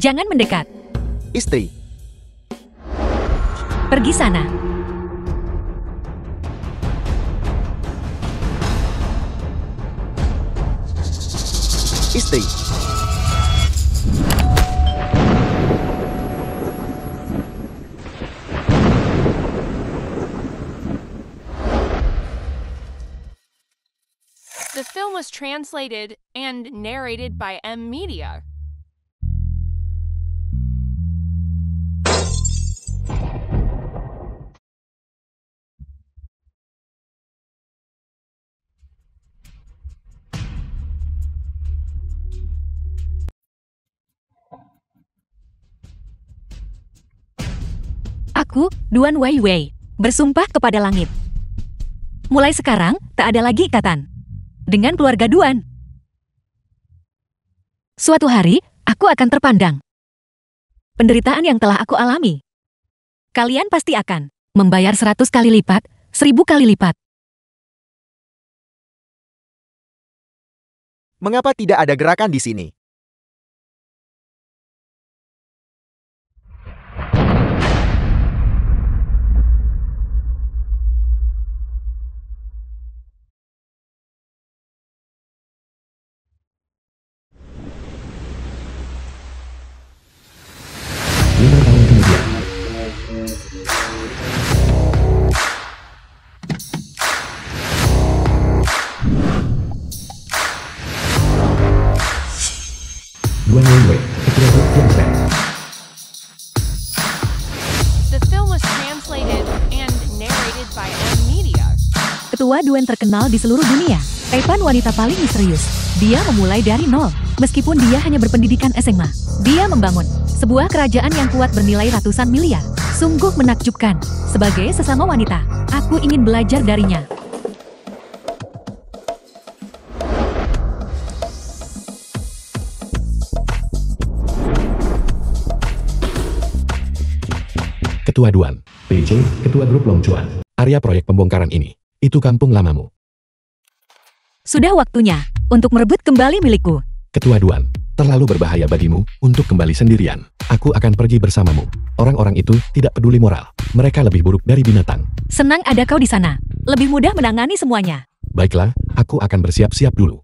Jangan mendekat. Istri. Pergi sana. Istri. The film was translated and narrated by M Media. Aku, Duan Weiwei, bersumpah kepada langit. Mulai sekarang, tak ada lagi ikatan dengan keluarga Duan. Suatu hari, aku akan terpandang. Penderitaan yang telah aku alami, kalian pasti akan membayar 100 kali lipat, 1000 kali lipat. Mengapa tidak ada gerakan di sini? The film was translated and narrated by M Media. Ketua Duan terkenal di seluruh dunia, Evan wanita paling misterius. Dia memulai dari nol, meskipun dia hanya berpendidikan SMA. Dia membangun sebuah kerajaan yang kuat bernilai ratusan miliar. Sungguh menakjubkan. Sebagai sesama wanita, aku ingin belajar darinya. Ketua Duan, PC, Ketua Grup Longchuan. Area proyek pembongkaran ini, itu kampung lamamu. Sudah waktunya untuk merebut kembali milikku. Ketua Duan, terlalu berbahaya bagimu untuk kembali sendirian. Aku akan pergi bersamamu. Orang-orang itu tidak peduli moral. Mereka lebih buruk dari binatang. Senang ada kau di sana. Lebih mudah menangani semuanya. Baiklah, aku akan bersiap-siap dulu.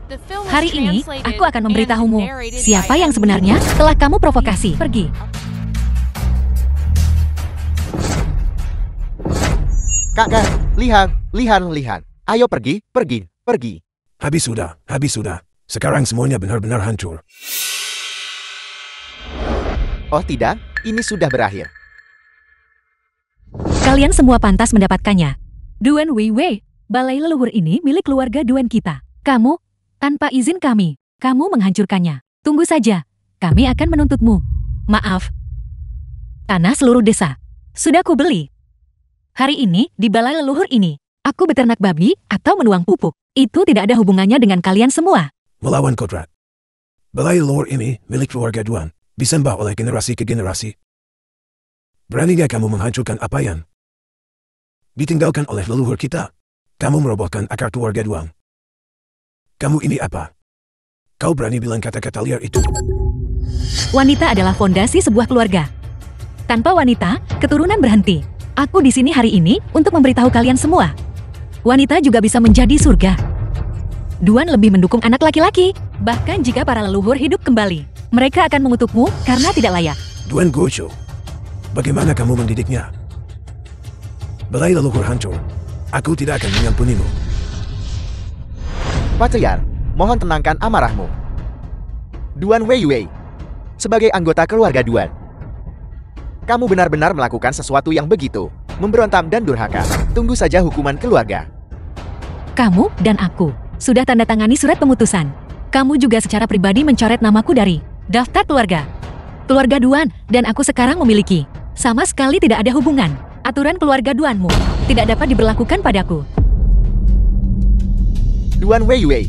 The film was Hari ini, translated aku akan and memberitahumu narrated siapa by yang M sebenarnya Media. telah kamu provokasi. Pergi. Kakak, lihat. Ayo pergi. Habis sudah. Sekarang semuanya benar-benar hancur. Oh tidak, ini sudah berakhir. Kalian semua pantas mendapatkannya. Duan Weiwei, balai leluhur ini milik keluarga Duan kita. Kamu, tanpa izin kami, kamu menghancurkannya. Tunggu saja, kami akan menuntutmu. Maaf. Tanah seluruh desa. Sudah ku beli. Hari ini, di balai leluhur ini, aku beternak babi atau menuang pupuk. Itu tidak ada hubungannya dengan kalian semua. Melawan kodrat. Balai leluhur ini milik keluarga Duan. Disembah oleh generasi ke generasi. Beraninya kamu menghancurkan apa yang ditinggalkan oleh leluhur kita? Kamu merobohkan akar keluarga Duan. Kamu ini apa? Kau berani bilang kata-kata liar itu? Wanita adalah fondasi sebuah keluarga. Tanpa wanita, keturunan berhenti. Aku di sini hari ini untuk memberitahu kalian semua. Wanita juga bisa menjadi surga. Duan lebih mendukung anak laki-laki. Bahkan jika para leluhur hidup kembali, mereka akan mengutukmu karena tidak layak. Duan Gosho, bagaimana kamu mendidiknya? Balai leluhur hancur. Aku tidak akan mengampunimu. Patriar, mohon tenangkan amarahmu. Duan Weiwei, sebagai anggota keluarga Duan, kamu benar-benar melakukan sesuatu yang begitu memberontak dan durhaka. Tunggu saja hukuman keluarga. Kamu dan aku sudah tanda tangani surat pemutusan. Kamu juga secara pribadi mencoret namaku dari daftar keluarga. Keluarga Duan dan aku sekarang memiliki sama sekali tidak ada hubungan. Aturan keluarga Duanmu tidak dapat diberlakukan padaku. Duan Weiwei,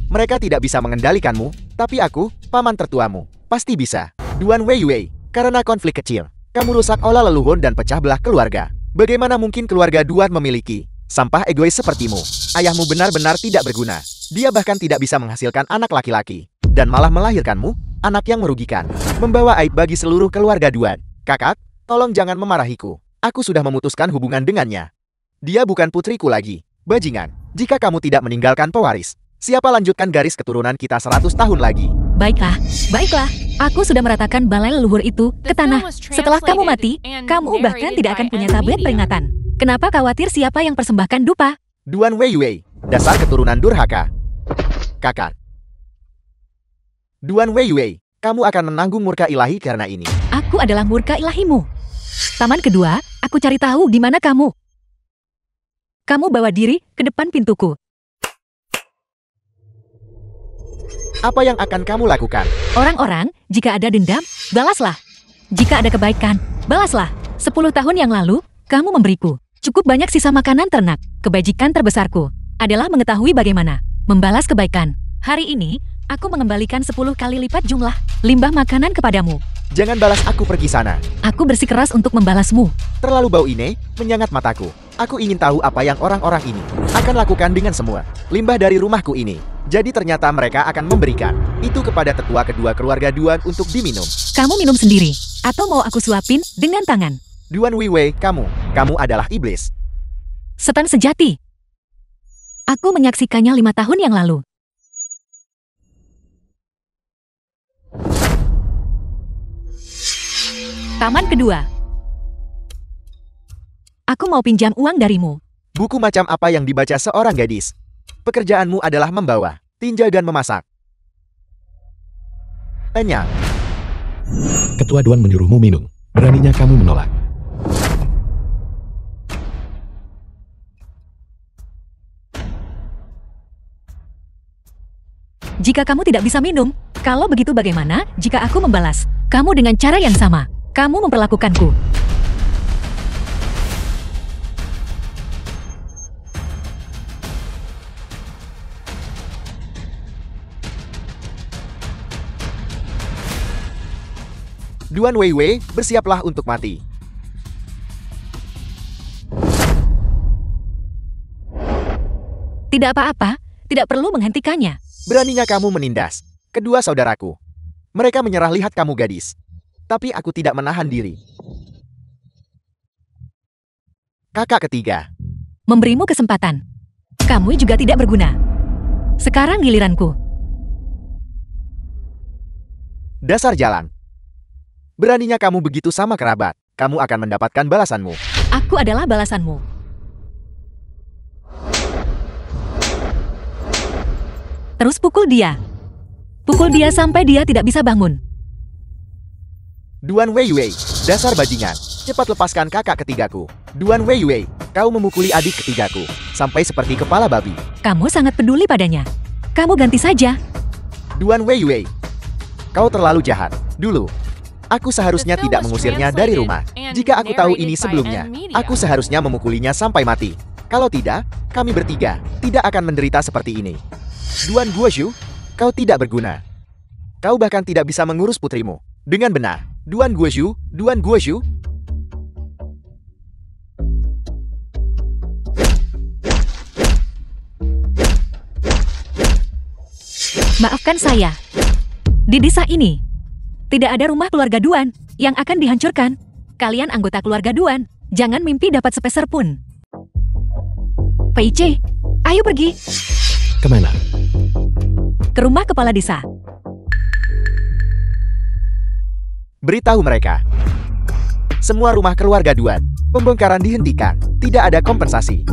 mereka tidak bisa mengendalikanmu, tapi aku, paman tertuamu, pasti bisa. Duan Weiwei, karena konflik kecil, kamu rusak olah leluhur dan pecah belah keluarga. Bagaimana mungkin keluarga Duan memiliki sampah egois sepertimu? Ayahmu benar-benar tidak berguna. Dia bahkan tidak bisa menghasilkan anak laki-laki. dan malah melahirkanmu, anak yang merugikan. Membawa aib bagi seluruh keluarga Duan. Kakak, tolong jangan memarahiku. Aku sudah memutuskan hubungan dengannya. Dia bukan putriku lagi. Bajingan, jika kamu tidak meninggalkan pewaris, siapa lanjutkan garis keturunan kita 100 tahun lagi? Baiklah, baiklah. Aku sudah meratakan balai leluhur itu ke tanah. Setelah kamu mati, kamu bahkan tidak akan punya tablet peringatan. Kenapa khawatir siapa yang persembahkan dupa? Duan Wei, dasar keturunan durhaka. Kakak. Duan Wei, kamu akan menanggung murka ilahi karena ini. Aku adalah murka ilahimu. Taman kedua, aku cari tahu di mana kamu. Kamu bawa diri ke depan pintuku. Apa yang akan kamu lakukan? Orang-orang, jika ada dendam, balaslah. Jika ada kebaikan, balaslah. 10 tahun yang lalu, kamu memberiku cukup banyak sisa makanan ternak. Kebajikan terbesarku adalah mengetahui bagaimana membalas kebaikan. Hari ini, aku mengembalikan 10 kali lipat jumlah limbah makanan kepadamu. Jangan balas aku pergi sana. Aku bersikeras untuk membalasmu. Terlalu bau ini menyengat mataku. Aku ingin tahu apa yang orang-orang ini akan lakukan dengan semua limbah dari rumahku ini. Jadi ternyata mereka akan memberikan itu kepada tetua kedua keluarga Duan untuk diminum. Kamu minum sendiri, atau mau aku suapin dengan tangan? Duan Wei, kamu adalah iblis. Setan sejati. Aku menyaksikannya 5 tahun yang lalu. Taman kedua. Aku mau pinjam uang darimu. Buku macam apa yang dibaca seorang gadis? Pekerjaanmu adalah membawa, tinja dan memasak. Tanya. Ketua Duan menyuruhmu minum. Beraninya kamu menolak. Jika kamu tidak bisa minum, kalau begitu bagaimana jika aku membalas kamu dengan cara yang sama? Kamu memperlakukanku. Duan Wei, bersiaplah untuk mati. Tidak apa-apa, tidak perlu menghentikannya. Beraninya kamu menindas kedua saudaraku. Mereka menyerah lihat kamu gadis. Tapi aku tidak menahan diri. Kakak ketiga. Memberimu kesempatan. Kamu juga tidak berguna. Sekarang giliranku. Dasar jalan. Beraninya kamu begitu sama kerabat. Kamu akan mendapatkan balasanmu. Aku adalah balasanmu. Terus pukul dia. Pukul dia sampai dia tidak bisa bangun. Duan Wei, dasar bajingan. Cepat lepaskan kakak ketigaku. Duan Wei, kau memukuli adik ketigaku. Sampai seperti kepala babi. Kamu sangat peduli padanya. Kamu ganti saja. Duan Wei, kau terlalu jahat. Dulu, aku seharusnya tidak mengusirnya dari rumah. Jika aku tahu ini sebelumnya, aku seharusnya memukulinya sampai mati. Kalau tidak, kami bertiga tidak akan menderita seperti ini. Duan Guoshu, kau tidak berguna. Kau bahkan tidak bisa mengurus putrimu dengan benar. Duan Guoshu. Maafkan saya. Di desa ini, tidak ada rumah keluarga Duan yang akan dihancurkan. Kalian anggota keluarga Duan, jangan mimpi dapat sepeser pun. Peice, ayo pergi. Kemana? Ke rumah kepala desa. Beritahu mereka. Semua rumah keluarga Duan, pembongkaran dihentikan. Tidak ada kompensasi.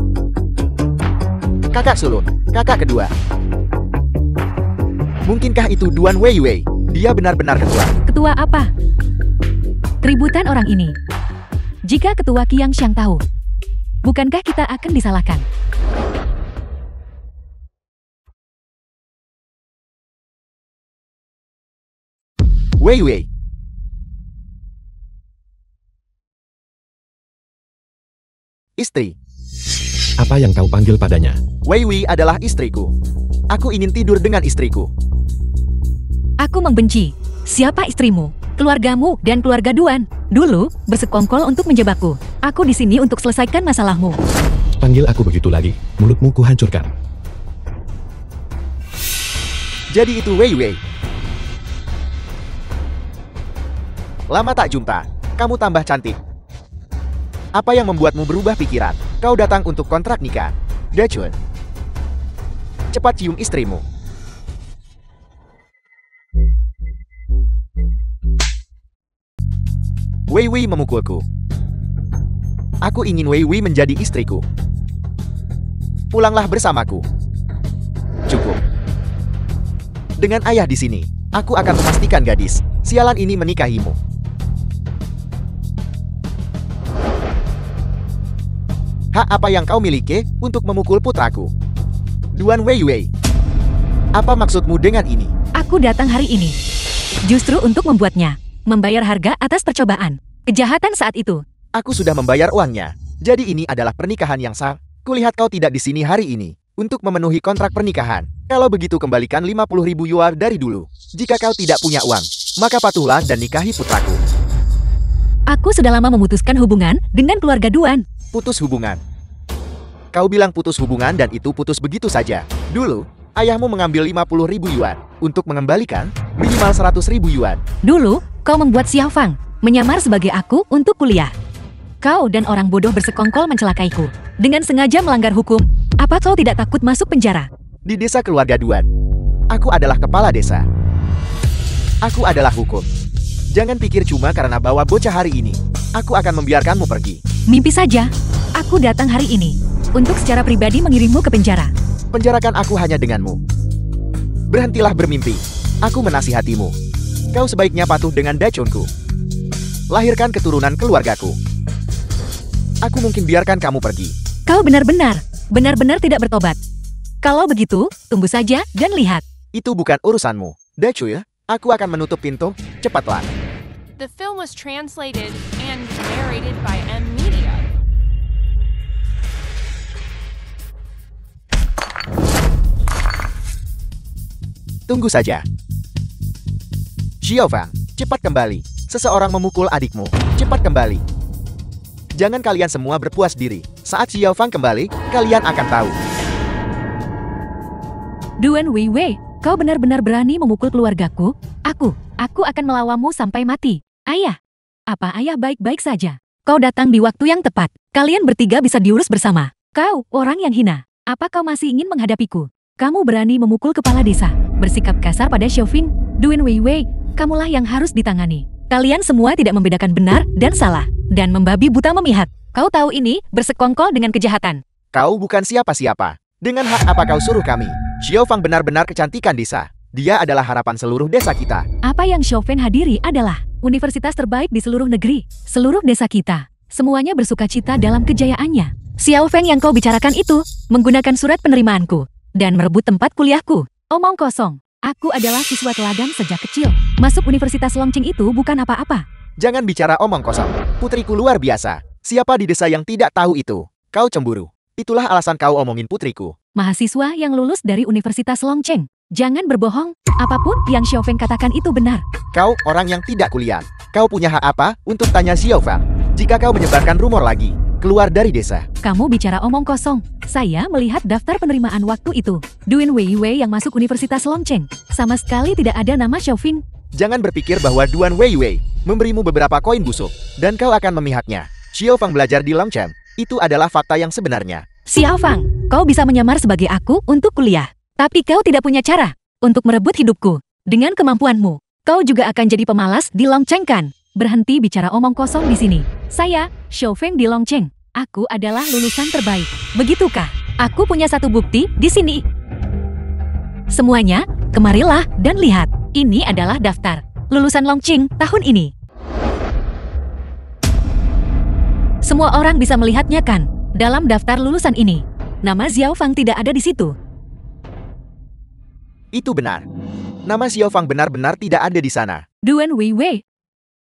Kakak sulung, kakak kedua. Mungkinkah itu Duan Wei? Dia benar-benar ketua. Ketua apa? Keributan orang ini. Jika ketua Qiang Xiang tahu, bukankah kita akan disalahkan? Wei. Istri. Apa yang kau panggil padanya? Wei adalah istriku. Aku ingin tidur dengan istriku. Aku membenci. Siapa istrimu, keluargamu, dan keluarga Duan? Dulu, bersekongkol untuk menjebakku. Aku di sini untuk selesaikan masalahmu. Panggil aku begitu lagi, mulutmu kuhancurkan. Jadi itu Wei. Lama tak jumpa. Kamu tambah cantik. Apa yang membuatmu berubah pikiran? Kau datang untuk kontrak nikah. Dachun. Cepat cium istrimu. Wei Wei memukulku. Aku ingin Wei Wei menjadi istriku. Pulanglah bersamaku. Cukup. Dengan ayah di sini, aku akan memastikan gadis sialan ini menikahimu. Hak apa yang kau miliki untuk memukul putraku? Duan Wei Wei. Apa maksudmu dengan ini? Aku datang hari ini justru untuk membuatnya membayar harga atas percobaan kejahatan saat itu. Aku sudah membayar uangnya. Jadi ini adalah pernikahan yang sah. Kulihat kau tidak di sini hari ini untuk memenuhi kontrak pernikahan. Kalau begitu kembalikan 50.000 yuan dari dulu. Jika kau tidak punya uang, maka patuhlah dan nikahi putraku. Aku sudah lama memutuskan hubungan dengan keluarga Duan. Putus hubungan. Kau bilang putus hubungan dan itu putus begitu saja. Dulu, ayahmu mengambil 50.000 yuan untuk mengembalikan minimal 100.000 yuan. Dulu, kau membuat Xiao Fang menyamar sebagai aku untuk kuliah. Kau dan orang bodoh bersekongkol mencelakaiku dengan sengaja melanggar hukum. Apa kau tidak takut masuk penjara? Di desa keluarga Duan, aku adalah kepala desa. Aku adalah hukum. Jangan pikir cuma karena bawa bocah hari ini, aku akan membiarkanmu pergi. Mimpi saja. Aku datang hari ini untuk secara pribadi mengirimmu ke penjara. Penjarakan aku hanya denganmu. Berhentilah bermimpi. Aku menasihatimu. Kau sebaiknya patuh dengan Dachunku. Lahirkan keturunan keluargaku. Aku mungkin biarkan kamu pergi. Kau benar-benar tidak bertobat. Kalau begitu, tunggu saja dan lihat. Itu bukan urusanmu. Dachun, aku akan menutup pintu. Cepatlah. The film was translated and narrated by M Media. Tunggu saja. Xiao Fang, cepat kembali. Seseorang memukul adikmu. Cepat kembali. Jangan kalian semua berpuas diri. Saat Xiao Fang kembali, kalian akan tahu. Duan Wei Wei, kau benar-benar berani memukul keluargaku? Aku akan melawanmu sampai mati. Ayah, apa ayah baik-baik saja? Kau datang di waktu yang tepat. Kalian bertiga bisa diurus bersama. Kau, orang yang hina. Apa kau masih ingin menghadapiku? Kamu berani memukul kepala desa, bersikap kasar pada Xiaofeng. Duan Wei Wei, kamulah yang harus ditangani. Kalian semua tidak membedakan benar dan salah, dan membabi buta memihak. Kau tahu ini bersekongkol dengan kejahatan. Kau bukan siapa-siapa. Dengan hak apa kau suruh kami? Xiao Fang benar-benar kecantikan desa. Dia adalah harapan seluruh desa kita. Apa yang Xiaofeng hadiri adalah universitas terbaik di seluruh negeri, seluruh desa kita. Semuanya bersukacita dalam kejayaannya. Xiaofeng yang kau bicarakan itu menggunakan surat penerimaanku dan merebut tempat kuliahku. Omong kosong. Aku adalah siswa teladan sejak kecil. Masuk Universitas Longqing itu bukan apa-apa. Jangan bicara omong kosong. Putriku luar biasa. Siapa di desa yang tidak tahu itu? Kau cemburu. Itulah alasan kau omongin putriku. Mahasiswa yang lulus dari Universitas Longqing. Jangan berbohong. Apapun yang Xiaofeng katakan itu benar. Kau orang yang tidak kuliah. Kau punya hak apa untuk tanya Xiao Fang? Jika kau menyebarkan rumor lagi, keluar dari desa. Kamu bicara omong kosong. Saya melihat daftar penerimaan waktu itu. Duan Wei Wei yang masuk Universitas Longqing. Sama sekali tidak ada nama Xiaofeng. Jangan berpikir bahwa Duan Wei Wei memberimu beberapa koin busuk, dan kau akan memihaknya. Xiao Fang belajar di Longqing. Itu adalah fakta yang sebenarnya. Xiao Fang, kau bisa menyamar sebagai aku untuk kuliah. Tapi kau tidak punya cara untuk merebut hidupku. Dengan kemampuanmu, kau juga akan jadi pemalas di Longqing kan? Berhenti bicara omong kosong di sini. Saya, Xiaofeng di Longqing. Aku adalah lulusan terbaik. Begitukah? Aku punya satu bukti di sini. Semuanya, kemarilah dan lihat. Ini adalah daftar lulusan Longqing tahun ini. Semua orang bisa melihatnya kan? Dalam daftar lulusan ini, nama Xiao Fang tidak ada di situ. Itu benar. Nama Xiao Fang benar-benar tidak ada di sana. Duan Wei Wei,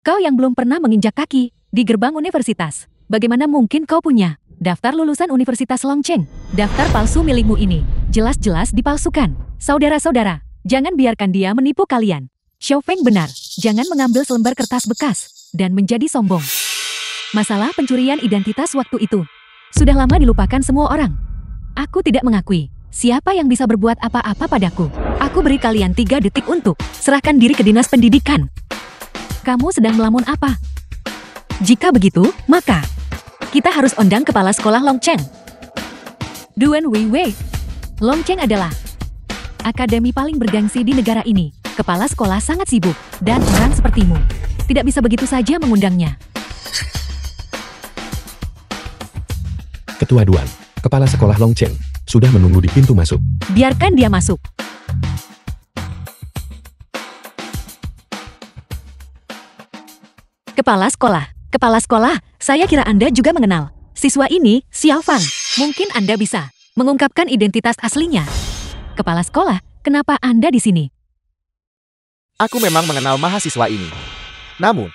kau yang belum pernah menginjak kaki di gerbang universitas. Bagaimana mungkin kau punya daftar lulusan Universitas Longqing? Daftar palsu milikmu ini jelas-jelas dipalsukan. Saudara-saudara, jangan biarkan dia menipu kalian. Xiaofeng benar, jangan mengambil selembar kertas bekas dan menjadi sombong. Masalah pencurian identitas waktu itu sudah lama dilupakan semua orang. Aku tidak mengakui siapa yang bisa berbuat apa-apa padaku. Aku beri kalian 3 detik untuk serahkan diri ke dinas pendidikan. Kamu sedang melamun apa? Jika begitu, maka kita harus undang kepala sekolah Longcheng. Duan Weiwei. Longcheng adalah akademi paling bergengsi di negara ini. Kepala sekolah sangat sibuk, dan orang sepertimu tidak bisa begitu saja mengundangnya. Ketua Duan, kepala sekolah Longcheng, sudah menunggu di pintu masuk. Biarkan dia masuk. Kepala sekolah, saya kira Anda juga mengenal. Siswa ini, Xiao Fang. Mungkin Anda bisa mengungkapkan identitas aslinya. Kepala sekolah, kenapa Anda di sini? Aku memang mengenal mahasiswa ini. Namun,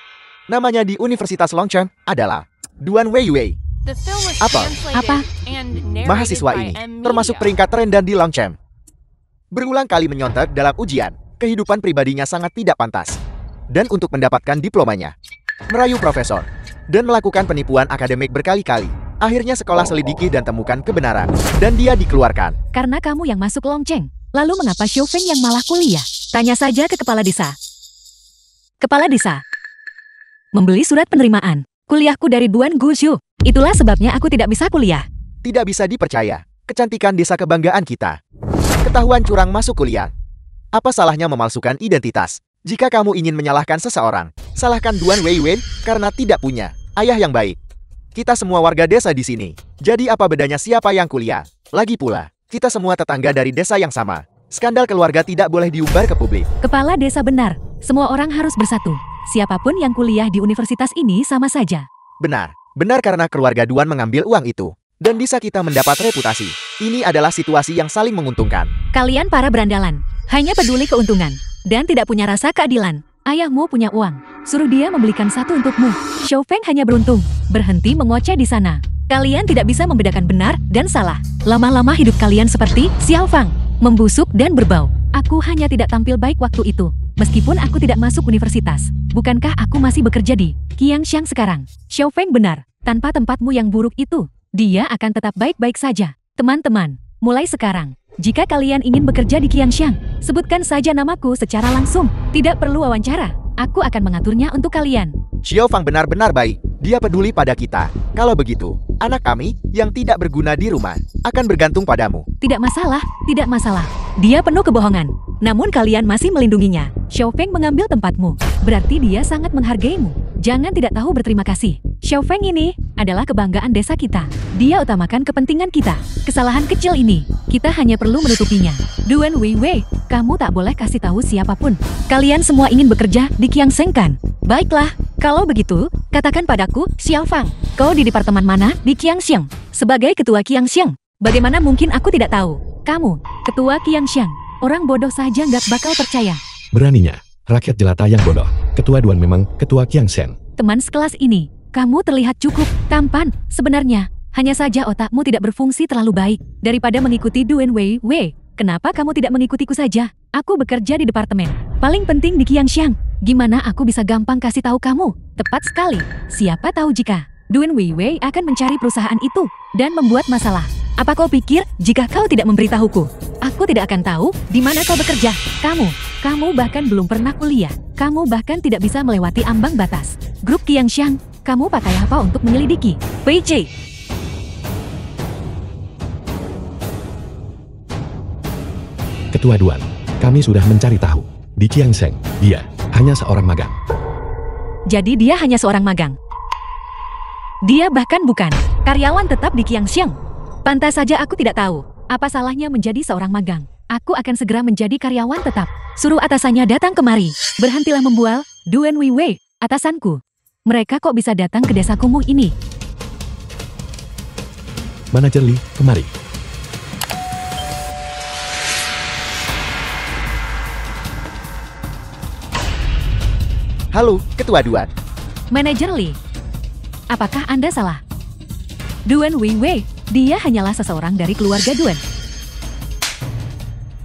namanya di Universitas Longcheng adalah Duan Weiwei. The film was Apa? translated and narrated Mahasiswa by ini M termasuk Media. peringkat terendah di Longcheng. Berulang kali menyontek dalam ujian, kehidupan pribadinya sangat tidak pantas. Dan untuk mendapatkan diplomanya, merayu profesor, dan melakukan penipuan akademik berkali-kali. Akhirnya sekolah selidiki dan temukan kebenaran, dan dia dikeluarkan. Karena kamu yang masuk Longcheng. Lalu mengapa Xiao Feng yang malah kuliah? Tanya saja ke kepala desa. Kepala desa. Membeli surat penerimaan. Kuliahku dari Duan Guzhou. Itulah sebabnya aku tidak bisa kuliah. Tidak bisa dipercaya, kecantikan desa kebanggaan kita. Ketahuan curang masuk kuliah. Apa salahnya memalsukan identitas? Jika kamu ingin menyalahkan seseorang, salahkan Duan Weiwei karena tidak punya ayah yang baik. Kita semua warga desa di sini. Jadi apa bedanya siapa yang kuliah? Lagi pula, kita semua tetangga dari desa yang sama. Skandal keluarga tidak boleh diumbar ke publik. Kepala desa benar. Semua orang harus bersatu. Siapapun yang kuliah di universitas ini sama saja. Benar. Benar karena keluarga Duan mengambil uang itu. Dan bisa kita mendapat reputasi. Ini adalah situasi yang saling menguntungkan. Kalian para berandalan. Hanya peduli keuntungan. Dan tidak punya rasa keadilan. Ayahmu punya uang. Suruh dia membelikan satu untukmu. Xiao Feng hanya beruntung. Berhenti mengoceh di sana. Kalian tidak bisa membedakan benar dan salah. Lama-lama hidup kalian seperti Xiao Fang. Membusuk dan berbau. Aku hanya tidak tampil baik waktu itu. Meskipun aku tidak masuk universitas. Bukankah aku masih bekerja di Qiangxiang sekarang? Xiao Feng benar. Tanpa tempatmu yang buruk itu, dia akan tetap baik-baik saja. Teman-teman, mulai sekarang, jika kalian ingin bekerja di Qiangxiang, sebutkan saja namaku secara langsung. Tidak perlu wawancara. Aku akan mengaturnya untuk kalian. Xiao Fang benar-benar baik. Dia peduli pada kita. Kalau begitu, anak kami yang tidak berguna di rumah akan bergantung padamu. Tidak masalah, tidak masalah. Dia penuh kebohongan. Namun kalian masih melindunginya. Xiao Feng mengambil tempatmu. Berarti dia sangat menghargaimu. Jangan tidak tahu berterima kasih. Xiao Feng ini adalah kebanggaan desa kita. Dia utamakan kepentingan kita. Kesalahan kecil ini, kita hanya perlu menutupinya. Duan Weiwei, kamu tak boleh kasih tahu siapapun. Kalian semua ingin bekerja di Qiangxiang kan? Baiklah, kalau begitu, katakan padaku, Xiao Fang, kau di departemen mana di Qiangxiang? Sebagai ketua Qiangxiang, bagaimana mungkin aku tidak tahu? Kamu, ketua Qiangxiang, orang bodoh saja nggak bakal percaya. Beraninya, rakyat jelata yang bodoh. Ketua Duan memang ketua Qiangxiang. Teman sekelas ini, kamu terlihat cukup tampan. Sebenarnya, hanya saja otakmu tidak berfungsi terlalu baik. Daripada mengikuti Duan Weiwei, kenapa kamu tidak mengikutiku saja? Aku bekerja di departemen paling penting di Qiangxiang. Gimana aku bisa gampang kasih tahu kamu? Tepat sekali. Siapa tahu jika Duan Weiwei akan mencari perusahaan itu dan membuat masalah. Apa kau pikir jika kau tidak memberitahuku? Aku tidak akan tahu di mana kau bekerja. Kamu bahkan belum pernah kuliah. Kamu bahkan tidak bisa melewati ambang batas. Grup Qiangxiang, kamu pakai apa untuk menyelidiki? PJ. Ketua Duan, kami sudah mencari tahu. Di Qiangxiang, dia hanya seorang magang. Jadi dia hanya seorang magang. Dia bahkan bukan karyawan tetap di Qiangxiang. Pantas saja aku tidak tahu. Apa salahnya menjadi seorang magang? Aku akan segera menjadi karyawan tetap. Suruh atasannya datang kemari. Berhentilah membual, Duan Weiwei, atasanku. Mereka kok bisa datang ke desa kumuh ini? Manajer Li, kemari. Halo, Ketua Duan. Manajer Li, apakah Anda salah? Duan Weiwei, dia hanyalah seseorang dari keluarga Duan.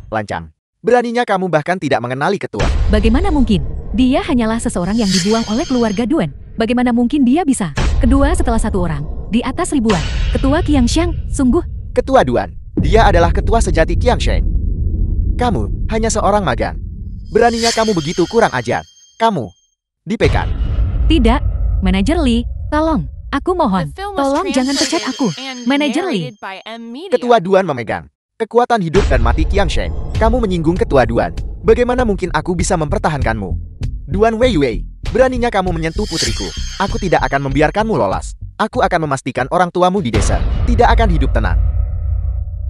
Lancang. Beraninya kamu bahkan tidak mengenali ketua. Bagaimana mungkin? Dia hanyalah seseorang yang dibuang oleh keluarga Duan. Bagaimana mungkin dia bisa? Kedua setelah satu orang, di atas ribuan. Ketua Qiangxiang, sungguh. Ketua Duan. Dia adalah ketua sejati Qiangxiang. Kamu hanya seorang magang. Beraninya kamu begitu kurang ajar. dipecat. Tidak, Manajer Lee, tolong. Aku The mohon, film was tolong jangan pecat translated aku. and Manajer Lee. narrated by M Media. Ketua Duan memegang kekuatan hidup dan mati Qiang Sheng. Kamu menyinggung Ketua Duan. Bagaimana mungkin aku bisa mempertahankanmu? Duan Wei Wei, beraninya kamu menyentuh putriku. Aku tidak akan membiarkanmu lolos. Aku akan memastikan orang tuamu di desa tidak akan hidup tenang.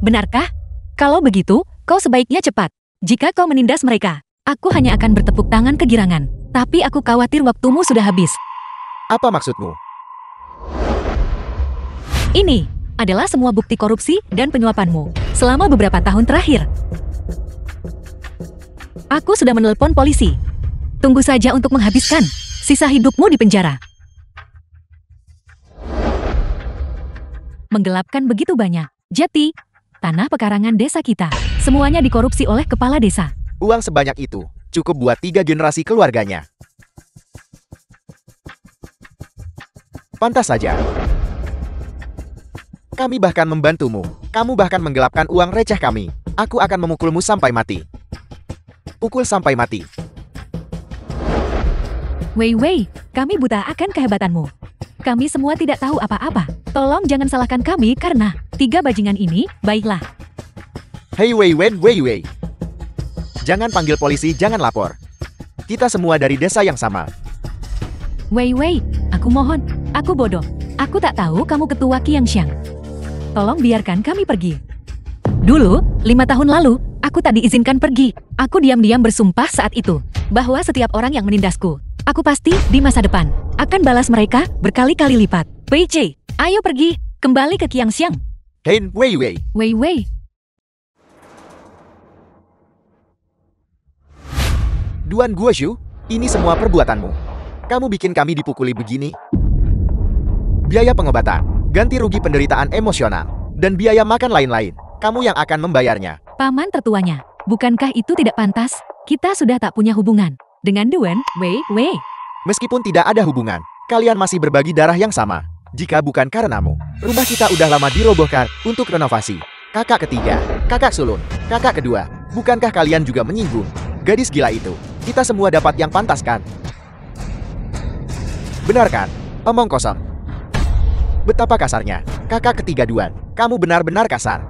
Benarkah? Kalau begitu, kau sebaiknya cepat. Jika kau menindas mereka, aku hanya akan bertepuk tangan kegirangan. Tapi aku khawatir waktumu sudah habis. Apa maksudmu? Ini adalah semua bukti korupsi dan penyuapanmu selama beberapa tahun terakhir. Aku sudah menelpon polisi. Tunggu saja untuk menghabiskan sisa hidupmu di penjara. Menggelapkan begitu banyak jati, tanah pekarangan desa kita. Semuanya dikorupsi oleh kepala desa. Uang sebanyak itu cukup buat 3 generasi keluarganya. Pantas saja. Kami bahkan membantumu. Kamu bahkan menggelapkan uang receh kami. Aku akan memukulmu sampai mati. Pukul sampai mati. Wei Wei, kami buta akan kehebatanmu. Kami semua tidak tahu apa-apa. Tolong jangan salahkan kami karena 3 bajingan ini, baiklah. Hei Wei Wen Wei Wei. Jangan panggil polisi, jangan lapor. Kita semua dari desa yang sama. Wei Wei, aku mohon, aku bodoh. Aku tak tahu kamu ketua Qiangxiang. Tolong biarkan kami pergi. Dulu, 5 tahun lalu, aku tak diizinkan pergi. Aku diam-diam bersumpah saat itu bahwa setiap orang yang menindasku, aku pasti di masa depan akan balas mereka berkali-kali lipat. Wei Che, ayo pergi, kembali ke Qiangxiang. Hei Wei Wei. Wei Wei, Duan Guoshu, ini semua perbuatanmu. Kamu bikin kami dipukuli begini. Biaya pengobatan, ganti rugi penderitaan emosional, dan biaya makan lain-lain. Kamu yang akan membayarnya. paman tertuanya. Bukankah itu tidak pantas? Kita sudah tak punya hubungan dengan Duan Wei Wei. Meskipun tidak ada hubungan, kalian masih berbagi darah yang sama. Jika bukan karenamu, rumah kita udah lama dirobohkan untuk renovasi. Kakak ketiga, kakak sulung, kakak kedua. Bukankah kalian juga menyinggung gadis gila itu? Kita semua dapat yang pantas kan? Benar kan? Omong kosong. Betapa kasarnya, kakak ketiga Duan. Kamu benar-benar kasar.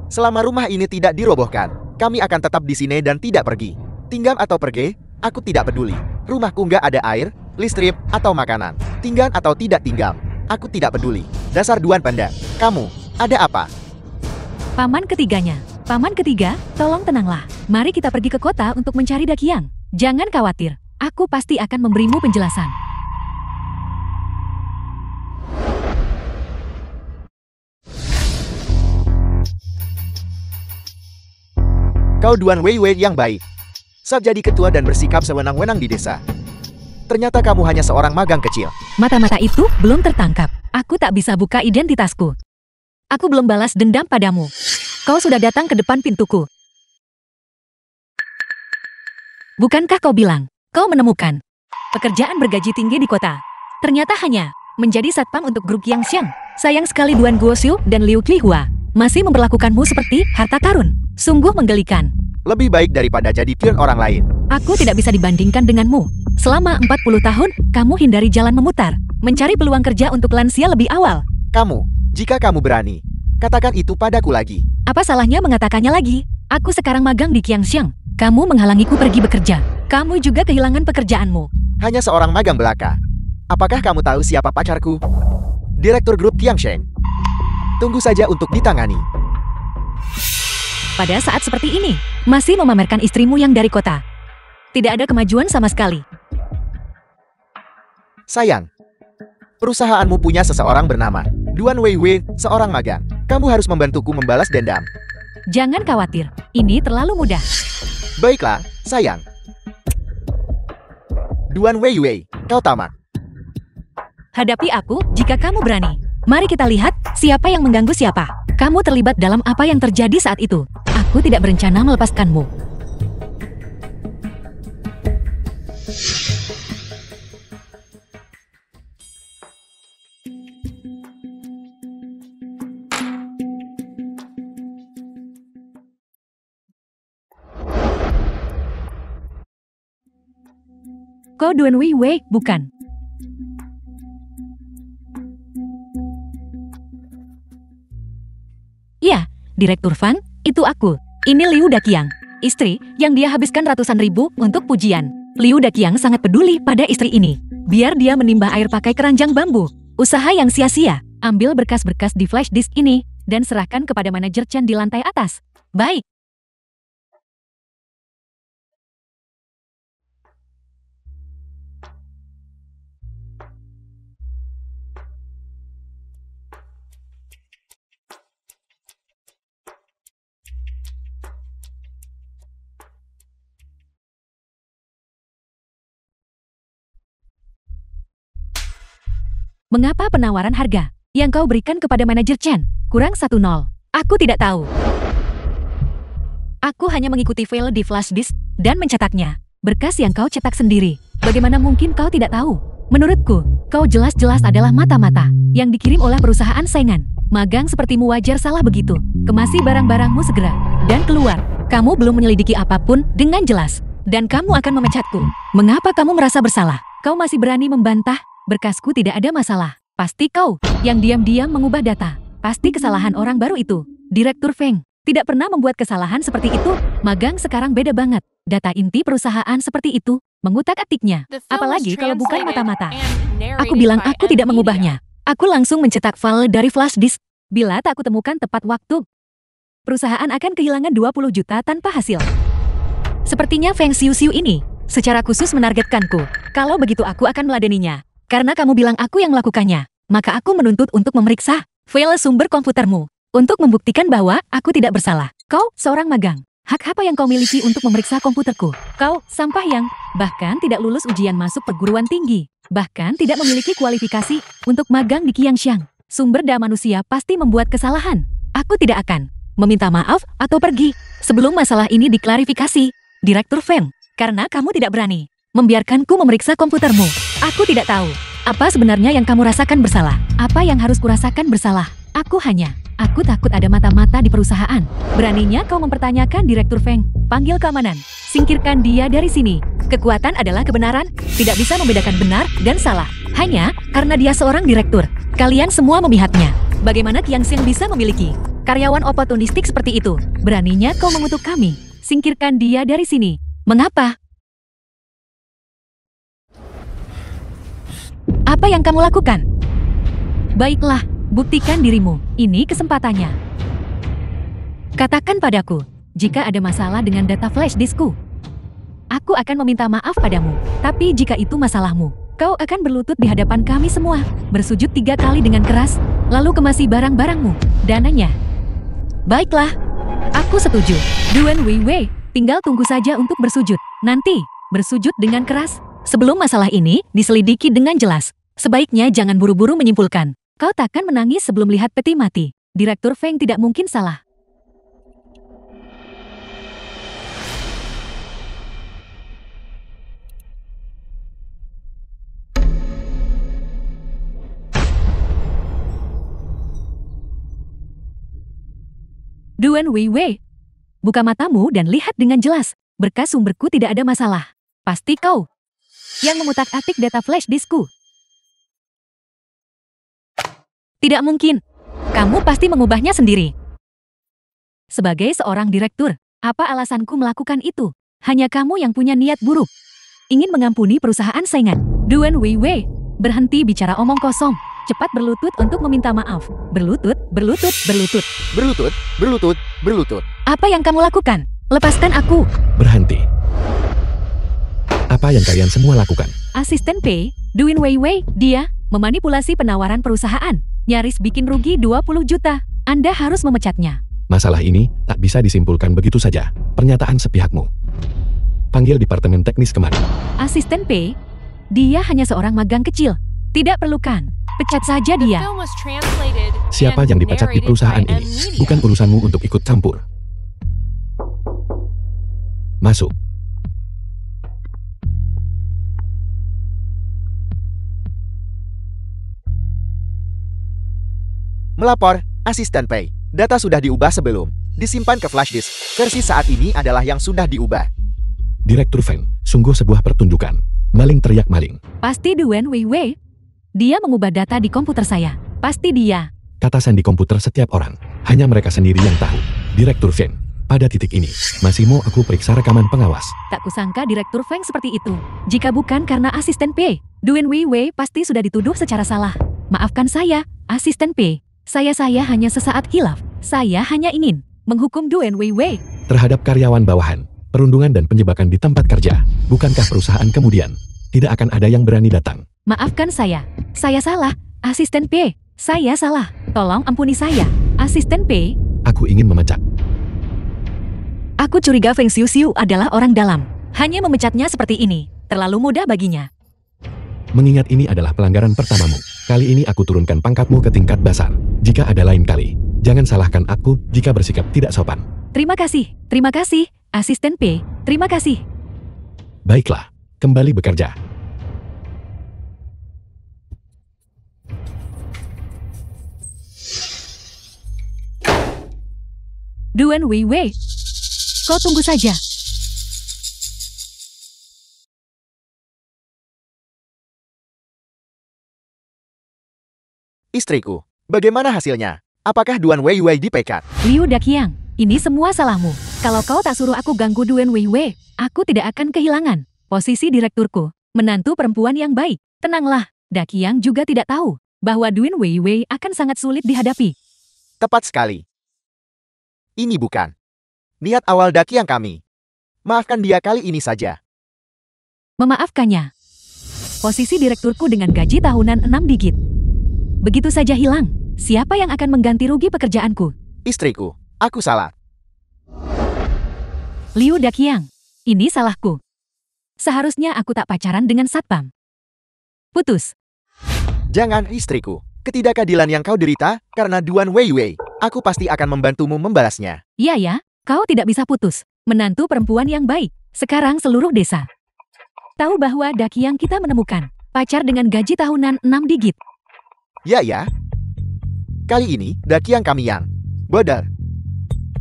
Selama rumah ini tidak dirobohkan, kami akan tetap di sini dan tidak pergi. Tinggal atau pergi, aku tidak peduli. Rumahku nggak ada air, listrik, atau makanan. Tinggal atau tidak tinggal, aku tidak peduli. Dasar Duan Panda, kamu, ada apa? Paman ketiganya. Paman ketiga, tolong tenanglah. Mari kita pergi ke kota untuk mencari Dakiang. Jangan khawatir, aku pasti akan memberimu penjelasan. Kau Duan Wei Wei yang baik. Saat jadi ketua dan bersikap sewenang-wenang di desa. Ternyata kamu hanya seorang magang kecil. Mata-mata itu belum tertangkap. Aku tak bisa buka identitasku. Aku belum balas dendam padamu. Kau sudah datang ke depan pintuku. Bukankah kau bilang, kau menemukan pekerjaan bergaji tinggi di kota? Ternyata hanya menjadi satpam untuk grup Qiangxiang. Sayang sekali Duan Guoshu dan Liu Qihua masih memperlakukanmu seperti harta karun. Sungguh menggelikan. Lebih baik daripada jadi pion orang lain. Aku tidak bisa dibandingkan denganmu. Selama 40 tahun, kamu hindari jalan memutar, mencari peluang kerja untuk lansia lebih awal. Kamu, jika kamu berani, katakan itu padaku lagi. Apa salahnya mengatakannya lagi? Aku sekarang magang di Qiangxiang. Kamu menghalangiku pergi bekerja. Kamu juga kehilangan pekerjaanmu. Hanya seorang magang belaka. Apakah kamu tahu siapa pacarku? Direktur grup Qiangxiang. Tunggu saja untuk ditangani. Pada saat seperti ini, masih memamerkan istrimu yang dari kota. Tidak ada kemajuan sama sekali. Sayang, perusahaanmu punya seseorang bernama Duan Wei Wei, seorang magang. Kamu harus membantuku membalas dendam. Jangan khawatir, ini terlalu mudah. Baiklah, sayang. Duan Wei Wei, kau tamat. Hadapi aku jika kamu berani. Mari kita lihat siapa yang mengganggu siapa. Kamu terlibat dalam apa yang terjadi saat itu. Aku tidak berencana melepaskanmu. Kau Duan Weiwei, bukan? Iya, Direktur Fang, itu aku. Ini Liu Daqiang, istri yang dia habiskan ratusan ribu untuk pujian. Liu Daqiang sangat peduli pada istri ini. Biar dia menimba air pakai keranjang bambu. Usaha yang sia-sia. Ambil berkas-berkas di flash disk ini dan serahkan kepada manajer Chen di lantai atas. Baik. Mengapa penawaran harga yang kau berikan kepada manajer Chen kurang 1-0? Aku tidak tahu. Aku hanya mengikuti file di flash disk dan mencetaknya. Berkas yang kau cetak sendiri. Bagaimana mungkin kau tidak tahu? Menurutku, kau jelas-jelas adalah mata-mata yang dikirim oleh perusahaan saingan. Magang sepertimu wajar salah begitu. Kemasi barang-barangmu segera dan keluar. Kamu belum menyelidiki apapun dengan jelas. Dan kamu akan memecatku. Mengapa kamu merasa bersalah? Kau masih berani membantah? Berkasku tidak ada masalah. Pasti kau yang diam-diam mengubah data. Pasti kesalahan orang baru itu. Direktur Feng tidak pernah membuat kesalahan seperti itu. Magang sekarang beda banget. Data inti perusahaan seperti itu, mengutak-atiknya. Apalagi kalau bukan mata-mata. Aku bilang aku tidak mengubahnya. Aku langsung mencetak file dari flash disk. Bila tak aku temukan tepat waktu, perusahaan akan kehilangan 20 juta tanpa hasil. Sepertinya Feng Xiu ini secara khusus menargetkanku. Kalau begitu aku akan meladeninya. Karena kamu bilang aku yang melakukannya, maka aku menuntut untuk memeriksa file sumber komputermu untuk membuktikan bahwa aku tidak bersalah. Kau seorang magang. Hak apa yang kau miliki untuk memeriksa komputerku? Kau sampah yang bahkan tidak lulus ujian masuk perguruan tinggi, bahkan tidak memiliki kualifikasi untuk magang di Qiangxiang. Sumber daya manusia pasti membuat kesalahan. Aku tidak akan meminta maaf atau pergi sebelum masalah ini diklarifikasi, Direktur Feng, karena kamu tidak berani membiarkanku memeriksa komputermu. Aku tidak tahu apa sebenarnya yang kamu rasakan bersalah. Apa yang harus kurasakan bersalah? Aku takut ada mata-mata di perusahaan. Beraninya kau mempertanyakan Direktur Feng. Panggil keamanan. Singkirkan dia dari sini. Kekuatan adalah kebenaran. Tidak bisa membedakan benar dan salah. Hanya karena dia seorang direktur. Kalian semua memihaknya. Bagaimana Qiangxiang bisa memiliki karyawan oportunistik seperti itu? Beraninya kau mengutuk kami. Singkirkan dia dari sini. Mengapa? Apa yang kamu lakukan? Baiklah, buktikan dirimu. Ini kesempatannya. Katakan padaku, jika ada masalah dengan data flash diskku. Aku akan meminta maaf padamu. Tapi jika itu masalahmu, kau akan berlutut di hadapan kami semua, bersujud 3 kali dengan keras, lalu kemasi barang-barangmu, dananya. Baiklah, aku setuju. Duan Weiwei, tinggal tunggu saja untuk bersujud. Nanti, bersujud dengan keras. Sebelum masalah ini diselidiki dengan jelas. Sebaiknya jangan buru-buru menyimpulkan. Kau takkan menangis sebelum lihat peti mati. Direktur Feng tidak mungkin salah. Duan Weiwei, buka matamu dan lihat dengan jelas. Berkas sumberku tidak ada masalah. Pasti kau yang mengutak-atik data flash diskku. Tidak mungkin. Kamu pasti mengubahnya sendiri. Sebagai seorang direktur, apa alasanku melakukan itu? Hanya kamu yang punya niat buruk. Ingin mengampuni perusahaan saingan. Duan Weiwei, berhenti bicara omong kosong. Cepat berlutut untuk meminta maaf. Berlutut, berlutut, berlutut. Berlutut, berlutut, berlutut. Apa yang kamu lakukan? Lepaskan aku. Berhenti. Apa yang kalian semua lakukan? Asisten Pei, Duan Weiwei, dia memanipulasi penawaran perusahaan. Nyaris bikin rugi 20 juta. Anda harus memecatnya. Masalah ini tak bisa disimpulkan begitu saja. Pernyataan sepihakmu. Panggil Departemen Teknis kemari. Asisten Pei, dia hanya seorang magang kecil. Tidak perlukan. Pecat saja The dia. film was translated Siapa and yang dipecat di narrated perusahaan by ini? M-Media. Bukan urusanmu untuk ikut campur. Masuk. Melapor, Asisten Pei. Data sudah diubah sebelum disimpan ke flash disk. Versi saat ini adalah yang sudah diubah. Direktur Feng, sungguh sebuah pertunjukan. Maling teriak maling. Pasti Duan Weiwei. Dia mengubah data di komputer saya. Pasti dia. Kata sandi komputer setiap orang. Hanya mereka sendiri yang tahu. Direktur Feng. Pada titik ini, masih mau aku periksa rekaman pengawas. Tak kusangka Direktur Feng seperti itu. Jika bukan karena asisten P, Duan Weiwei pasti sudah dituduh secara salah. Maafkan saya, asisten P. Saya hanya sesaat hilaf. Saya hanya ingin menghukum Duan Weiwei. Terhadap karyawan bawahan, perundungan dan penjebakan di tempat kerja. Bukankah perusahaan kemudian tidak akan ada yang berani datang? Maafkan saya salah, asisten P. Saya salah. Tolong ampuni saya, asisten P. Aku ingin memecat. Aku curiga Feng Xiuxiu adalah orang dalam. Hanya memecatnya seperti ini, terlalu mudah baginya. Mengingat ini adalah pelanggaran pertamamu. Kali ini aku turunkan pangkatmu ke tingkat dasar. Jika ada lain kali, jangan salahkan aku jika bersikap tidak sopan. Terima kasih, asisten P. Terima kasih. Baiklah, kembali bekerja. Duan Weiwei, kau tunggu saja. Istriku, bagaimana hasilnya? Apakah Duan Weiwei dipecat? Liu Daqiang, ini semua salahmu. Kalau kau tak suruh aku ganggu Duan Weiwei, aku tidak akan kehilangan posisi direkturku, menantu perempuan yang baik. Tenanglah, Daqiang juga tidak tahu bahwa Duan Weiwei akan sangat sulit dihadapi. Tepat sekali. Ini bukan niat awal Daqiang kami. Maafkan dia kali ini saja. Memaafkannya. Posisi direkturku dengan gaji tahunan 6 digit. Begitu saja hilang. Siapa yang akan mengganti rugi pekerjaanku? Istriku, aku salah. Liu Daqiang, ini salahku. Seharusnya aku tak pacaran dengan satpam. Putus. Jangan, istriku. Ketidakadilan yang kau derita karena Duan Weiwei. Aku pasti akan membantumu membalasnya. Iya ya, kau tidak bisa putus. Menantu perempuan yang baik. Sekarang seluruh desa tahu bahwa Daqiang kita menemukan pacar dengan gaji tahunan 6 digit. Ya. Kali ini, Daqiang kami yang bodoh.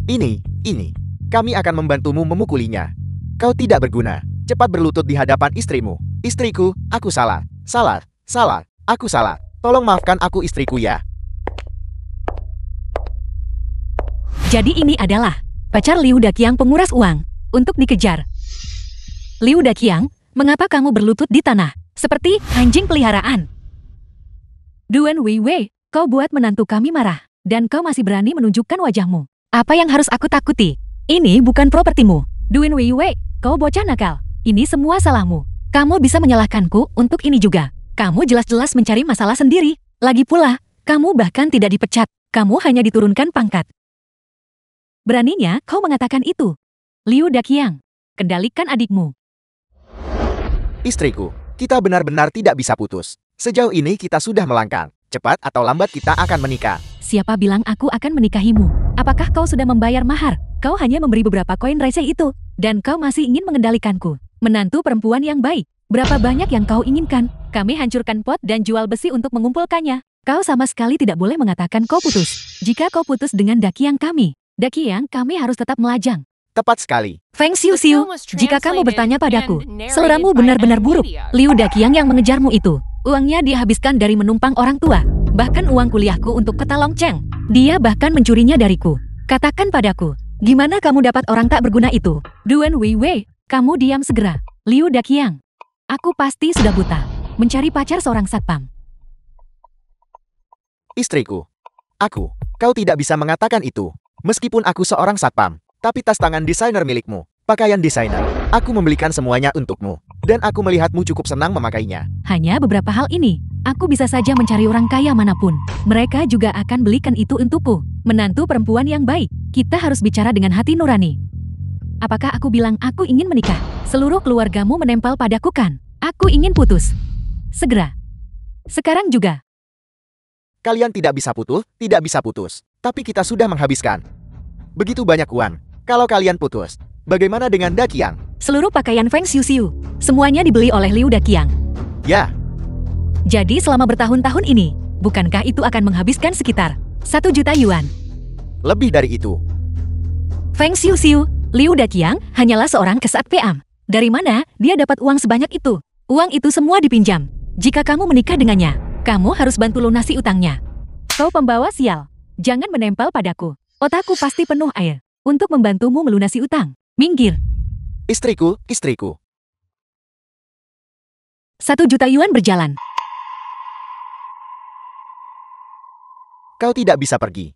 Ini. Kami akan membantumu memukulinya. Kau tidak berguna. Cepat berlutut di hadapan istrimu. Istriku, aku salah. Aku salah. Tolong maafkan aku istriku ya. Jadi ini adalah pacar Liu Daqiang penguras uang untuk dikejar. Liu Daqiang, mengapa kamu berlutut di tanah seperti anjing peliharaan? Duan Weiwei, kau buat menantu kami marah dan kau masih berani menunjukkan wajahmu. Apa yang harus aku takuti? Ini bukan propertimu. Duan Weiwei, kau bocah nakal. Ini semua salahmu. Kamu bisa menyalahkanku untuk ini juga. Kamu jelas-jelas mencari masalah sendiri. Lagi pula, kamu bahkan tidak dipecat. Kamu hanya diturunkan pangkat. Beraninya kau mengatakan itu. Liu Daqiang, kendalikan adikmu. Istriku, kita benar-benar tidak bisa putus. Sejauh ini kita sudah melangkah. Cepat atau lambat kita akan menikah. Siapa bilang aku akan menikahimu? Apakah kau sudah membayar mahar? Kau hanya memberi beberapa koin receh itu. Dan kau masih ingin mengendalikanku. Menantu perempuan yang baik. Berapa banyak yang kau inginkan? Kami hancurkan pot dan jual besi untuk mengumpulkannya. Kau sama sekali tidak boleh mengatakan kau putus. Jika kau putus dengan Daqiang kami harus tetap melajang. Tepat sekali. Feng Xiuxiu, jika kamu bertanya padaku, seleramu benar-benar buruk. Liu Daqiang yang mengejarmu itu, uangnya dihabiskan dari menumpang orang tua. Bahkan uang kuliahku untuk ke Talong Cheng. Dia bahkan mencurinya dariku. Katakan padaku, gimana kamu dapat orang tak berguna itu? Duan Weiwei, kamu diam segera. Liu Daqiang, aku pasti sudah buta. Mencari pacar seorang satpam. Istriku, kau tidak bisa mengatakan itu. Meskipun aku seorang satpam, tapi tas tangan desainer milikmu, pakaian desainer, aku membelikan semuanya untukmu. Dan aku melihatmu cukup senang memakainya. Hanya beberapa hal ini, aku bisa saja mencari orang kaya manapun. Mereka juga akan belikan itu untukku. Menantu perempuan yang baik, kita harus bicara dengan hati nurani. Apakah aku bilang aku ingin menikah? Seluruh keluargamu menempel padaku kan? Aku ingin putus. Segera. Sekarang juga. Kalian tidak bisa putus. Tapi kita sudah menghabiskan begitu banyak uang. Kalau kalian putus, bagaimana dengan Daqiang? Seluruh pakaian Feng Xiuxiu, semuanya dibeli oleh Liu Daqiang. Ya. Jadi selama bertahun-tahun ini, bukankah itu akan menghabiskan sekitar 1 juta yuan? Lebih dari itu. Feng Xiuxiu, Liu Daqiang hanyalah seorang kesat peam. Dari mana dia dapat uang sebanyak itu? Uang itu semua dipinjam. Jika kamu menikah dengannya, kamu harus bantu lunasi utangnya. Kau pembawa sial. Jangan menempel padaku. Otakku pasti penuh air untuk membantumu melunasi utang. Minggir. Istriku, istriku. 1 juta yuan berjalan. Kau tidak bisa pergi.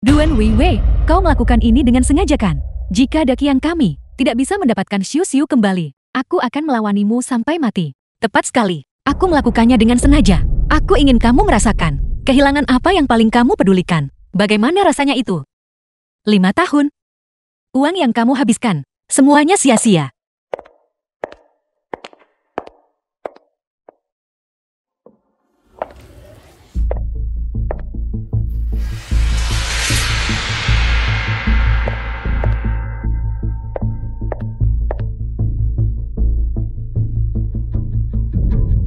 Duan Weiwei, kau melakukan ini dengan sengaja kan? Jika dakiang kami tidak bisa mendapatkan Xiu Xiu kembali, aku akan melawanimu sampai mati. Tepat sekali, aku melakukannya dengan sengaja. Aku ingin kamu merasakan kehilangan apa yang paling kamu pedulikan. Bagaimana rasanya itu? 5 tahun. Uang yang kamu habiskan, semuanya sia-sia.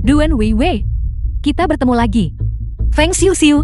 Duan Weiwei, kita bertemu lagi. Feng Xiu Xiu,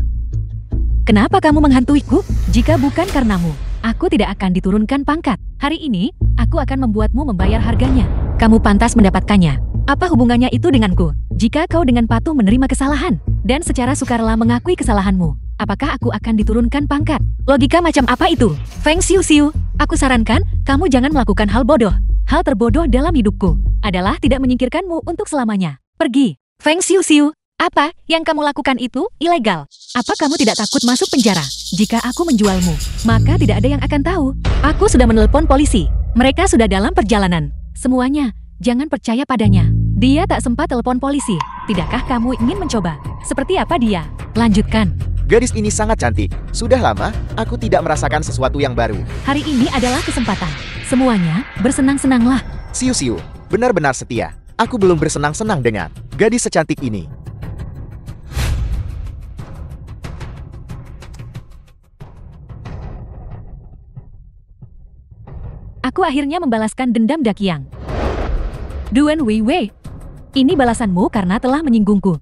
kenapa kamu menghantuiku? Jika bukan karenamu, aku tidak akan diturunkan pangkat. Hari ini, aku akan membuatmu membayar harganya. Kamu pantas mendapatkannya. Apa hubungannya itu denganku? Jika kau dengan patuh menerima kesalahan, dan secara sukarela mengakui kesalahanmu, apakah aku akan diturunkan pangkat? Logika macam apa itu? Feng Xiu Xiu, aku sarankan, kamu jangan melakukan hal bodoh. Hal terbodoh dalam hidupku adalah tidak menyingkirkanmu untuk selamanya. Pergi. Feng Xiu Xiu, apa yang kamu lakukan itu ilegal? Apa kamu tidak takut masuk penjara? Jika aku menjualmu, maka tidak ada yang akan tahu. Aku sudah menelpon polisi. Mereka sudah dalam perjalanan. Semuanya, jangan percaya padanya. Dia tak sempat telepon polisi. Tidakkah kamu ingin mencoba? Seperti apa dia? Lanjutkan. Gadis ini sangat cantik. Sudah lama, aku tidak merasakan sesuatu yang baru. Hari ini adalah kesempatan. Semuanya, bersenang-senanglah. Xiu Xiu, benar-benar setia. Aku belum bersenang-senang dengan gadis secantik ini. Aku akhirnya membalaskan dendam Dakiang. Duan Weiwei, ini balasanmu karena telah menyinggungku.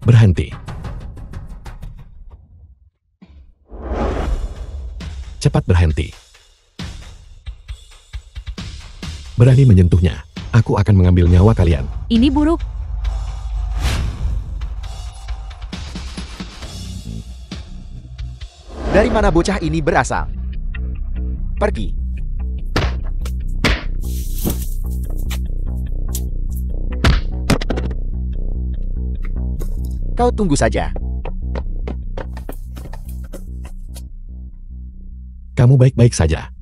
Berhenti. Cepat berhenti. Berani menyentuhnya, aku akan mengambil nyawa kalian. Ini buruk. Dari mana bocah ini berasal? Pergi. Kau tunggu saja. Kamu baik-baik saja.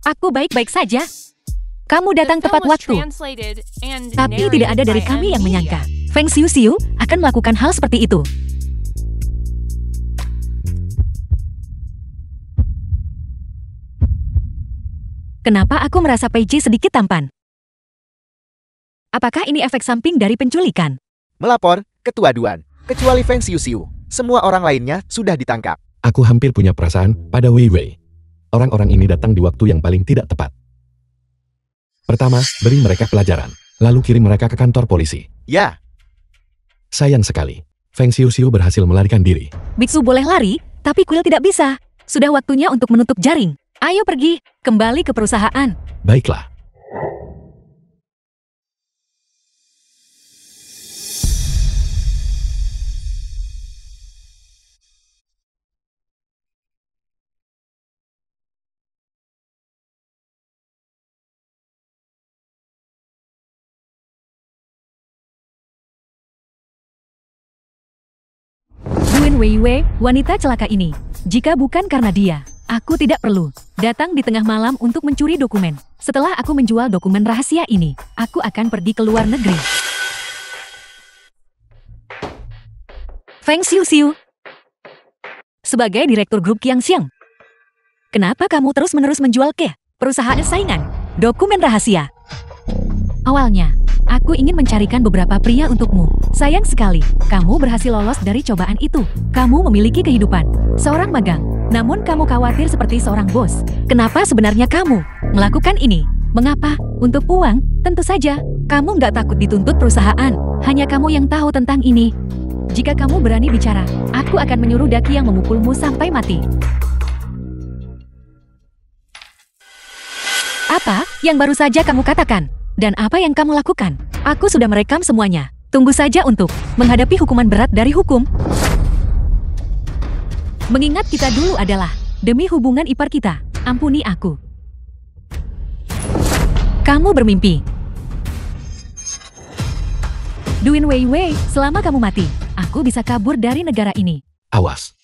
Aku baik-baik saja. Kamu datang The tepat film was waktu. translated and Tapi tidak ada narrated dari by kami yang N-Media. menyangka Feng Xiu Xiu akan melakukan hal seperti itu. Kenapa aku merasa Peiji sedikit tampan? Apakah ini efek samping dari penculikan? Melapor, Ketua Duan. Kecuali Feng Xiu Xiu, semua orang lainnya sudah ditangkap. Aku hampir punya perasaan pada Weiwei. Orang-orang ini datang di waktu yang paling tidak tepat. Pertama, beri mereka pelajaran, lalu kirim mereka ke kantor polisi. Ya, Sayang sekali, Feng Xiu Xiu berhasil melarikan diri. Biksu boleh lari, tapi kuil tidak bisa. Sudah waktunya untuk menutup jaring. Ayo pergi, kembali ke perusahaan. Baiklah. Duan Weiwei, wanita celaka ini. Jika bukan karena dia, aku tidak perlu datang di tengah malam untuk mencuri dokumen. Setelah aku menjual dokumen rahasia ini, aku akan pergi ke luar negeri. Feng Xiu Xiu, sebagai direktur grup Qiangxiang, kenapa kamu terus-menerus menjual ke perusahaan saingan dokumen rahasia? Awalnya, aku ingin mencarikan beberapa pria untukmu. Sayang sekali, kamu berhasil lolos dari cobaan itu. Kamu memiliki kehidupan seorang magang, namun kamu khawatir seperti seorang bos. Kenapa sebenarnya kamu melakukan ini? Mengapa? Untuk uang? Tentu saja, kamu nggak takut dituntut perusahaan. Hanya kamu yang tahu tentang ini. Jika kamu berani bicara, aku akan menyuruh Daki yang memukulmu sampai mati. Apa yang baru saja kamu katakan? Dan apa yang kamu lakukan? Aku sudah merekam semuanya. Tunggu saja untuk menghadapi hukuman berat dari hukum. Mengingat kita dulu adalah demi hubungan ipar kita. Ampuni aku. Kamu bermimpi. Duan Weiwei, selama kamu mati, aku bisa kabur dari negara ini. Awas.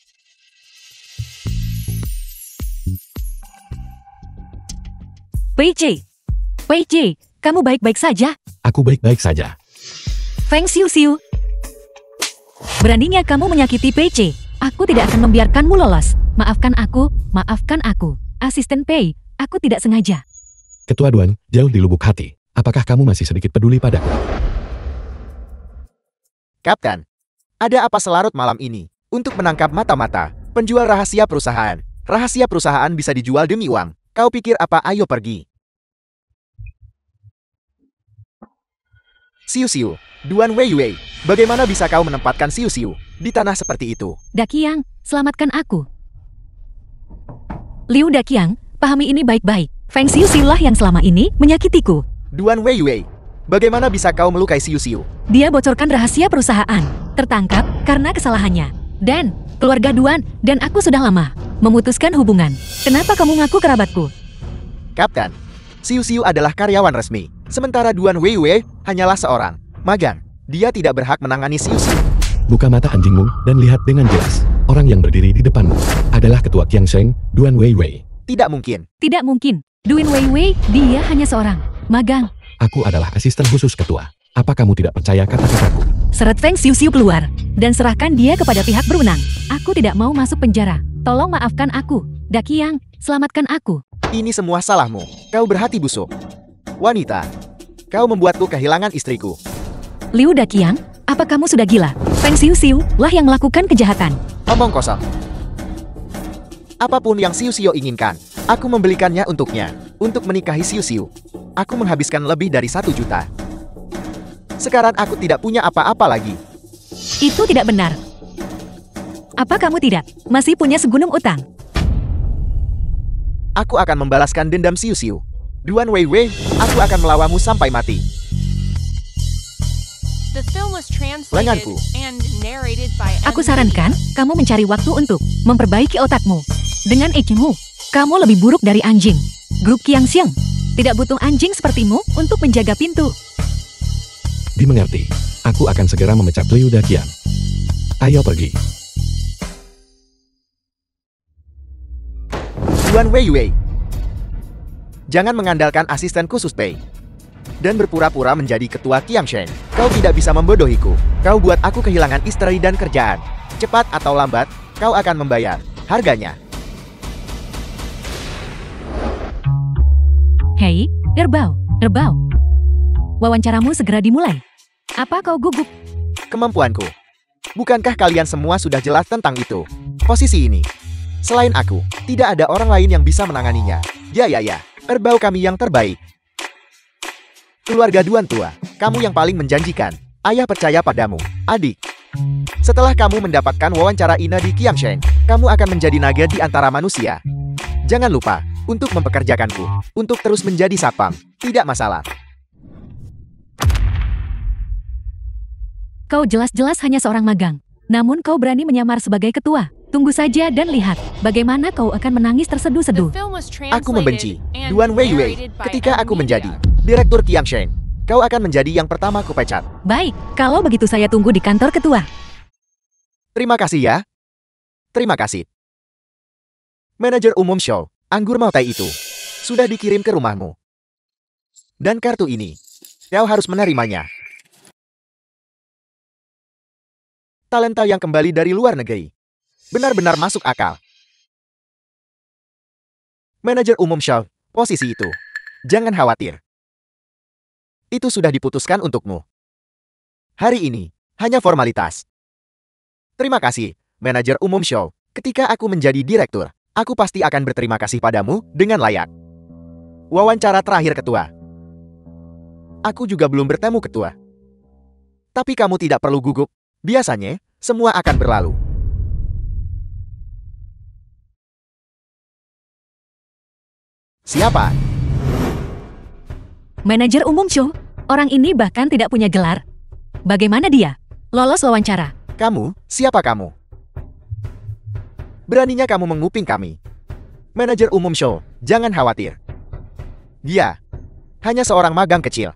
Pei Ji, kamu baik-baik saja? Aku baik-baik saja. Feng Xiu. Beraninya kamu menyakiti Pei Ji. Aku tidak akan membiarkanmu lolos. Maafkan aku. Asisten Pei, aku tidak sengaja. Ketua Duan, jauh di lubuk hati. Apakah kamu masih sedikit peduli padaku? Kapten, ada apa selarut malam ini? Untuk menangkap mata-mata, penjual rahasia perusahaan. Rahasia perusahaan bisa dijual demi uang. Kau pikir apa? Ayo pergi. Xiu, Duan Weiwei, bagaimana bisa kau menempatkan Xiu di tanah seperti itu? Dakiang, selamatkan aku. Liu Dakiang, pahami ini baik-baik. Feng Xiu lah yang selama ini menyakitiku. Duan Weiwei, bagaimana bisa kau melukai Xiu? Dia bocorkan rahasia perusahaan, tertangkap karena kesalahannya. Dan keluarga Duan dan aku sudah lama memutuskan hubungan. Kenapa kamu ngaku kerabatku? Kapten, Xiu adalah karyawan resmi, sementara Duan Weiwei hanyalah seorang magang. Dia tidak berhak menangani Xiu. Buka mata anjingmu dan lihat dengan jelas. Orang yang berdiri di depanmu adalah Ketua Qiangsheng, Duan Weiwei. Tidak mungkin. Tidak mungkin. Duan Weiwei, dia hanya seorang magang. Aku adalah asisten khusus ketua. Apa kamu tidak percaya kata-kataku? Seret Feng Xiu keluar dan serahkan dia kepada pihak berwenang. Aku tidak mau masuk penjara. Tolong maafkan aku. Dakiang, selamatkan aku. Ini semua salahmu. Kau berhati busuk. Wanita, kau membuatku kehilangan istriku. Liu Dakiang, apa kamu sudah gila? Feng Xiu lah yang melakukan kejahatan. Omong kosong. Apapun yang Xiu inginkan, aku membelikannya untuknya. Untuk menikahi Xiu, aku menghabiskan lebih dari 1 juta. Sekarang aku tidak punya apa-apa lagi. Itu tidak benar. Apa kamu tidak masih punya segunung utang? Aku akan membalaskan dendam Xiu. Duan Weiwei, aku akan melawanmu sampai mati. The film was translated Lenganku. and narrated by Aku sarankan kamu mencari waktu untuk memperbaiki otakmu. Dengan IQ-mu, kamu lebih buruk dari anjing. Grup Qiangsheng tidak butuh anjing sepertimu untuk menjaga pintu. Dimengerti. Aku akan segera memecat Liu Dakiang. Ayo pergi. Duan Weiwei, jangan mengandalkan asisten khusus Pei dan berpura-pura menjadi ketua Qiangsheng. Kau tidak bisa membodohiku. Kau buat aku kehilangan istri dan kerjaan. Cepat atau lambat, kau akan membayar harganya. Hei, Erbao. Wawancaramu segera dimulai. Apa kau gugup? Kemampuanku. Bukankah kalian semua sudah jelas tentang itu? Posisi ini. Selain aku, tidak ada orang lain yang bisa menanganinya. Ya. Erbao kami yang terbaik. Keluarga Duan tua, kamu yang paling menjanjikan. Ayah percaya padamu, adik. Setelah kamu mendapatkan wawancara Ina di Qiangsheng, kamu akan menjadi naga di antara manusia. Jangan lupa untuk mempekerjakanku, untuk terus menjadi satpam. Tidak masalah. Kau jelas-jelas hanya seorang magang. Namun kau berani menyamar sebagai ketua. Tunggu saja dan lihat bagaimana kau akan menangis terseduh-seduh. Aku membenci Duan Weiwei ketika aku menjadi Direktur Qiangsheng. Kau akan menjadi yang pertama kupecat. Baik, kalau begitu saya tunggu di kantor ketua. Terima kasih ya. Terima kasih. Manajer umum show, anggur Mautai itu sudah dikirim ke rumahmu. Dan kartu ini, kau harus menerimanya. Talenta yang kembali dari luar negeri. Benar-benar masuk akal. Manajer umum show, posisi itu. Jangan khawatir. Itu sudah diputuskan untukmu. Hari ini, hanya formalitas. Terima kasih, manajer umum show. Ketika aku menjadi direktur, aku pasti akan berterima kasih padamu dengan layak. Wawancara terakhir ketua. Aku juga belum bertemu ketua. Tapi kamu tidak perlu gugup. Biasanya, semua akan berlalu. Siapa? Manajer umum Cho. Orang ini bahkan tidak punya gelar. Bagaimana dia? Lolos wawancara. Kamu? Siapa kamu? Beraninya kamu menguping kami. Manajer umum show, jangan khawatir. Dia hanya seorang magang kecil.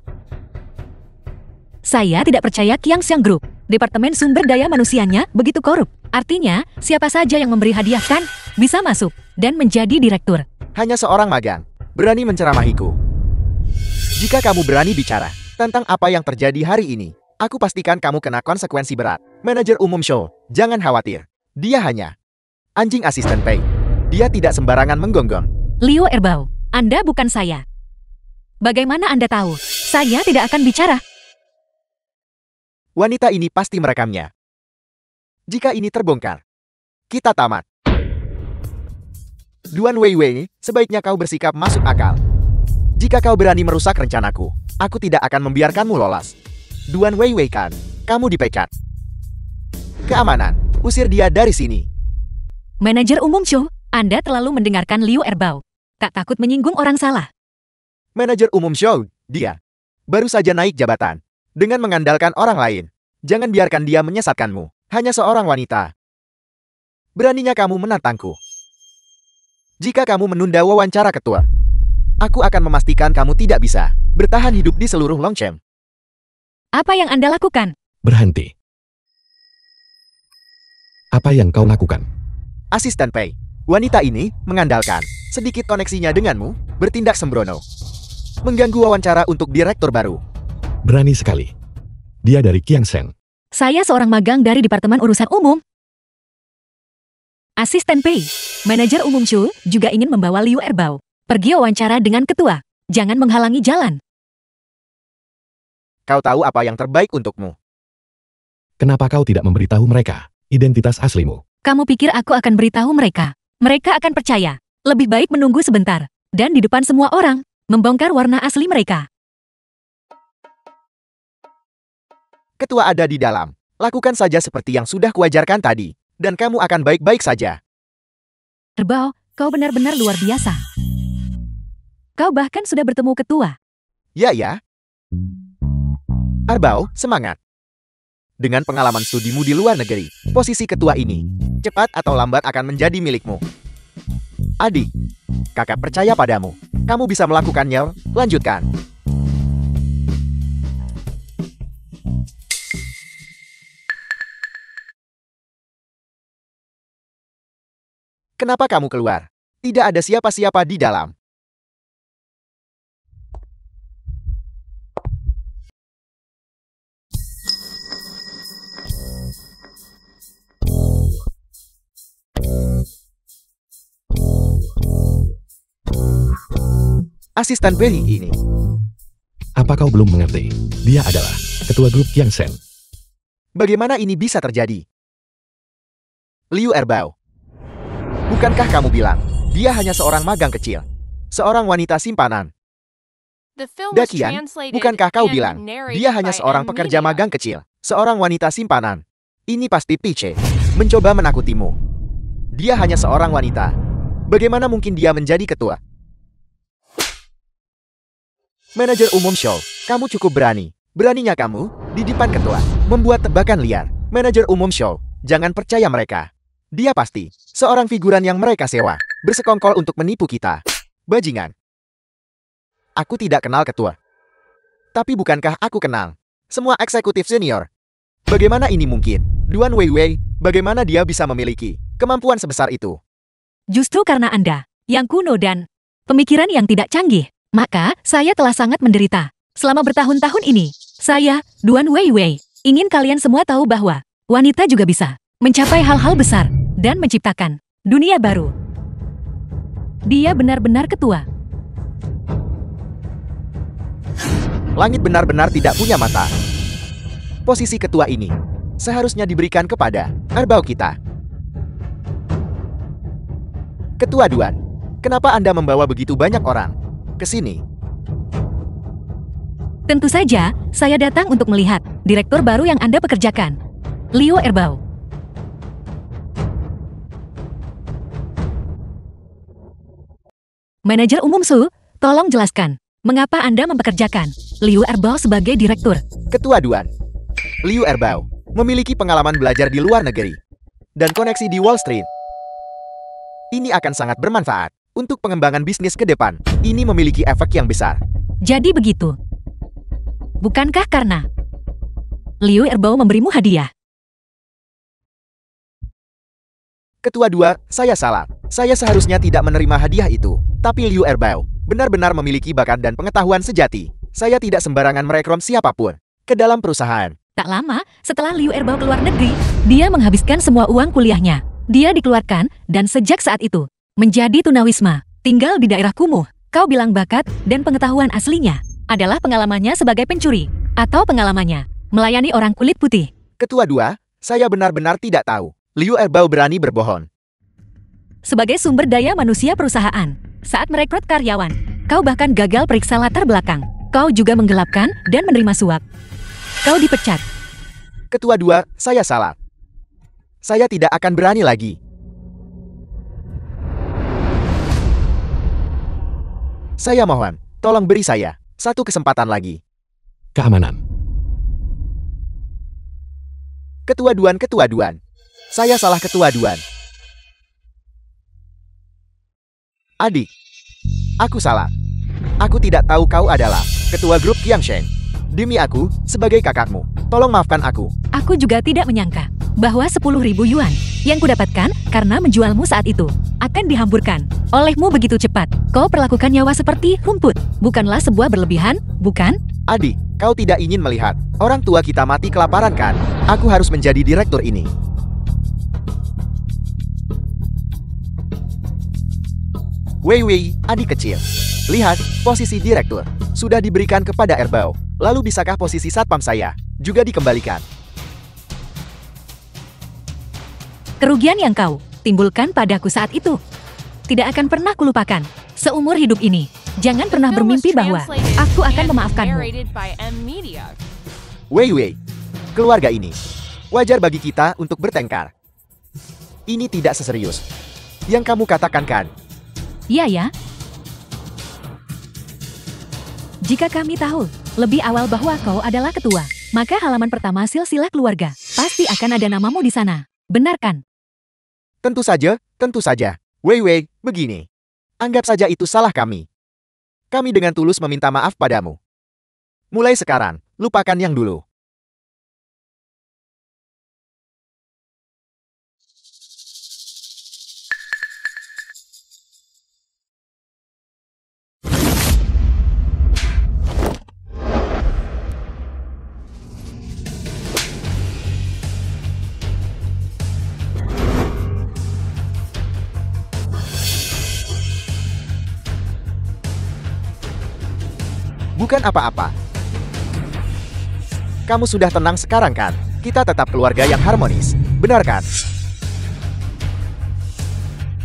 Saya tidak percaya Qiangxiang Group. Departemen sumber daya manusianya begitu korup. Artinya, siapa saja yang memberi hadiah kan bisa masuk dan menjadi direktur. Hanya seorang magang berani menceramahiku. Jika kamu berani bicara tentang apa yang terjadi hari ini, aku pastikan kamu kena konsekuensi berat. Manajer umum show, jangan khawatir. Dia hanya anjing asisten Pei. Dia tidak sembarangan menggonggong. Liu Erbao, Anda bukan saya. Bagaimana Anda tahu? Saya tidak akan bicara. Wanita ini pasti merekamnya. Jika ini terbongkar, kita tamat. Duan Weiwei, sebaiknya kau bersikap masuk akal. Jika kau berani merusak rencanaku, aku tidak akan membiarkanmu lolos. Duan Weiwei kan, kamu dipecat. Keamanan, usir dia dari sini. Manajer umum Cho, Anda terlalu mendengarkan Liu Erbao. Tak takut menyinggung orang salah. Manajer umum show, dia baru saja naik jabatan. Dengan mengandalkan orang lain, jangan biarkan dia menyesatkanmu. Hanya seorang wanita. Beraninya kamu menantangku. Jika kamu menunda wawancara ketua, aku akan memastikan kamu tidak bisa bertahan hidup di seluruh Longchamp. Apa yang Anda lakukan? Berhenti. Apa yang kau lakukan? Asisten Pei, wanita ini mengandalkan sedikit koneksinya denganmu, bertindak sembrono. Mengganggu wawancara untuk direktur baru. Berani sekali. Dia dari Qiangsheng. Saya seorang magang dari Departemen Urusan Umum. Asisten Pei, manajer umum Chu juga ingin membawa Liu Erbao pergi wawancara dengan ketua. Jangan menghalangi jalan. Kau tahu apa yang terbaik untukmu. Kenapa kau tidak memberitahu mereka identitas aslimu? Kamu pikir aku akan beritahu mereka? Mereka akan percaya. Lebih baik menunggu sebentar. Dan di depan semua orang, membongkar warna asli mereka. Ketua ada di dalam. Lakukan saja seperti yang sudah kuajarkan tadi. Dan kamu akan baik-baik saja. Erbao, kau benar-benar luar biasa. Kau bahkan sudah bertemu ketua. Ya. Erbao, semangat. Dengan pengalaman studimu di luar negeri, posisi ketua ini, cepat atau lambat akan menjadi milikmu. Adik, kakak percaya padamu. Kamu bisa melakukannya, lanjutkan. Kenapa kamu keluar? Tidak ada siapa-siapa di dalam. Asisten Pei ini. Apa kau belum mengerti? Dia adalah ketua grup Qiangsheng. Bagaimana ini bisa terjadi? Liu Erbao. Bukankah kamu bilang, dia hanya seorang magang kecil? Seorang wanita simpanan. The film was Dakian, translated bukankah kau and bilang, narrated dia hanya by seorang M pekerja Media. magang kecil? Seorang wanita simpanan. Ini pasti Piche. Mencoba menakutimu. Dia hanya seorang wanita. Bagaimana mungkin dia menjadi ketua? Manajer umum show, kamu cukup berani. Beraninya kamu, di depan ketua, membuat tebakan liar. Manajer umum show, jangan percaya mereka. Dia pasti seorang figuran yang mereka sewa, bersekongkol untuk menipu kita. Bajingan. Aku tidak kenal ketua. Tapi bukankah aku kenal semua eksekutif senior? Bagaimana ini mungkin? Duan Weiwei, bagaimana dia bisa memiliki kemampuan sebesar itu? Justru karena Anda, yang kuno dan pemikiran yang tidak canggih, maka saya telah sangat menderita. Selama bertahun-tahun ini, saya, Duan Weiwei, ingin kalian semua tahu bahwa wanita juga bisa mencapai hal-hal besar dan menciptakan dunia baru. Dia benar-benar ketua. Langit benar-benar tidak punya mata. Posisi ketua ini seharusnya diberikan kepada Erbao kita. Ketua Duan, kenapa Anda membawa begitu banyak orang ke sini? Tentu saja, saya datang untuk melihat direktur baru yang Anda pekerjakan. Liu Erbao. Manajer Umum Su, tolong jelaskan, mengapa Anda mempekerjakan Liu Erbao sebagai direktur? Ketua Duan. Liu Erbao memiliki pengalaman belajar di luar negeri dan koneksi di Wall Street. Ini akan sangat bermanfaat untuk pengembangan bisnis ke depan. Ini memiliki efek yang besar. Jadi begitu. Bukankah karena Liu Erbao memberimu hadiah? Ketua 2, saya salah. Saya seharusnya tidak menerima hadiah itu. Tapi Liu Erbao benar-benar memiliki bakat dan pengetahuan sejati. Saya tidak sembarangan merekrut siapapun ke dalam perusahaan. Tak lama, setelah Liu Erbao keluar negeri, dia menghabiskan semua uang kuliahnya. Dia dikeluarkan, dan sejak saat itu, menjadi tunawisma, tinggal di daerah kumuh. Kau bilang bakat dan pengetahuan aslinya adalah pengalamannya sebagai pencuri, atau pengalamannya melayani orang kulit putih. Ketua 2, saya benar-benar tidak tahu. Liu Erbao berani berbohong. Sebagai sumber daya manusia perusahaan, saat merekrut karyawan, kau bahkan gagal periksa latar belakang. Kau juga menggelapkan dan menerima suap. Kau dipecat. Ketua 2, saya salah. Saya tidak akan berani lagi. Saya mohon, tolong beri saya satu kesempatan lagi. Keamanan. Ketua Duan. Saya salah Ketua Duan. Adik, aku salah. Aku tidak tahu kau adalah ketua grup Qiangsheng. Demi aku, sebagai kakakmu, tolong maafkan aku. Aku juga tidak menyangka bahwa 10.000 yuan yang kudapatkan karena menjualmu saat itu akan dihamburkan olehmu begitu cepat. Kau perlakukan nyawa seperti rumput. Bukanlah sebuah berlebihan, bukan? Adik, kau tidak ingin melihat orang tua kita mati kelaparan kan? Aku harus menjadi direktur ini. Wei, adik kecil. Lihat, posisi direktur sudah diberikan kepada Erbao. Lalu bisakah posisi satpam saya juga dikembalikan? Kerugian yang kau timbulkan padaku saat itu tidak akan pernah kulupakan seumur hidup ini. Jangan pernah The film was bermimpi bahwa translated aku akan and memaafkanmu. narrated by M Media. Wei, keluarga ini wajar bagi kita untuk bertengkar. Ini tidak seserius yang kamu katakan kan? Iya ya. Jika kami tahu lebih awal bahwa kau adalah ketua, maka halaman pertama silsilah keluarga pasti akan ada namamu di sana. Benar kan? Tentu saja. Wei, begini. Anggap saja itu salah kami. Kami dengan tulus meminta maaf padamu. Mulai sekarang, lupakan yang dulu. Bukan apa-apa. Kamu sudah tenang sekarang kan? Kita tetap keluarga yang harmonis. Benar kan?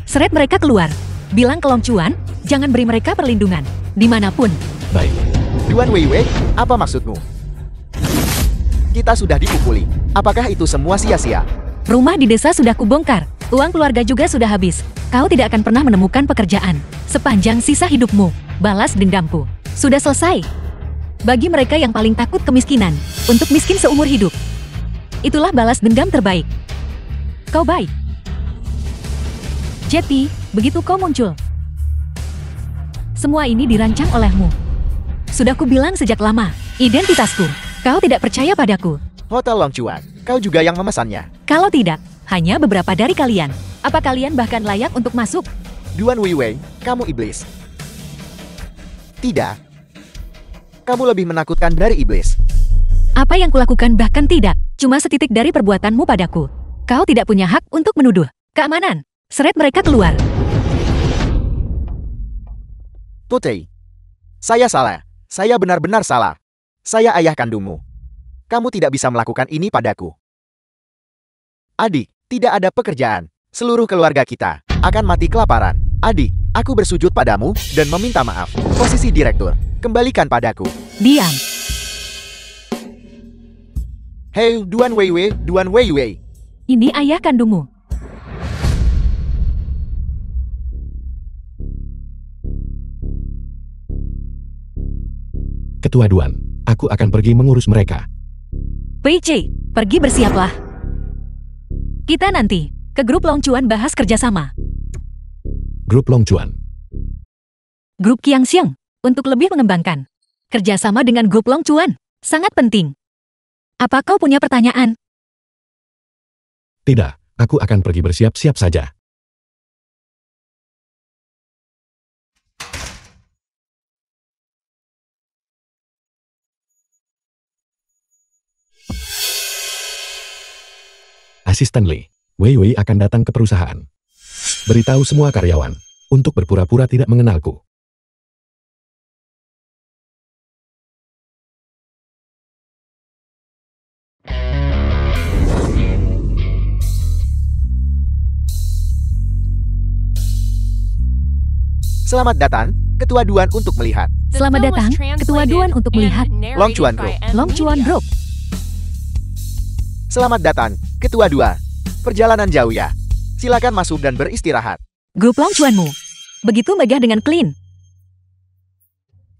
Seret mereka keluar. Bilang ke Long Chuan, jangan beri mereka perlindungan. Dimanapun. Baik. Duan Wei, apa maksudmu? Kita sudah dipukuli. Apakah itu semua sia-sia? Rumah di desa sudah kubongkar. Uang keluarga juga sudah habis. Kau tidak akan pernah menemukan pekerjaan sepanjang sisa hidupmu. Balas dendamku sudah selesai. Bagi mereka yang paling takut kemiskinan, untuk miskin seumur hidup. Itulah balas dendam terbaik. Kau baik. Jetty, begitu kau muncul. Semua ini dirancang olehmu. Sudah kubilang sejak lama, identitasku. Kau tidak percaya padaku. Hotel Long Chuan, kau juga yang memesannya. Kalau tidak, hanya beberapa dari kalian. Apa kalian bahkan layak untuk masuk? Duan Wei, kamu iblis. Tidak. Kamu lebih menakutkan dari iblis. Apa yang kulakukan bahkan tidak, cuma setitik dari perbuatanmu padaku. Kau tidak punya hak untuk menuduh. Keamanan. Seret mereka keluar. Putri, saya salah. Saya benar-benar salah. Saya ayah kandungmu. Kamu tidak bisa melakukan ini padaku. Adik, tidak ada pekerjaan. Seluruh keluarga kita akan mati kelaparan. Adik, aku bersujud padamu dan meminta maaf. Posisi direktur, kembalikan padaku. Diam. Hei, Duan Weiwei, Duan Weiwei. Ini ayah kandungmu. Ketua Duan, aku akan pergi mengurus mereka. Wei Chai, pergi bersiaplah. Kita nanti ke grup Long Chuan bahas kerjasama. Grup Long Chuan. Grup Qiang Xiang, untuk lebih mengembangkan. Kerjasama dengan grup Long Chuan, sangat penting. Apa kau punya pertanyaan? Tidak, aku akan pergi bersiap-siap saja. Asisten Li, Wei Wei akan datang ke perusahaan. Beritahu semua karyawan untuk berpura-pura tidak mengenalku. Selamat datang, Ketua Duan untuk melihat. The Selamat film was datang, Ketua Duan untuk translated melihat and narrated Long Chuan by Group. M Long Chuan Media. Group. Selamat datang, Ketua Duan. Perjalanan jauh ya. Silakan masuk dan beristirahat. Grup Long Chuanmu. Begitu megah dengan clean.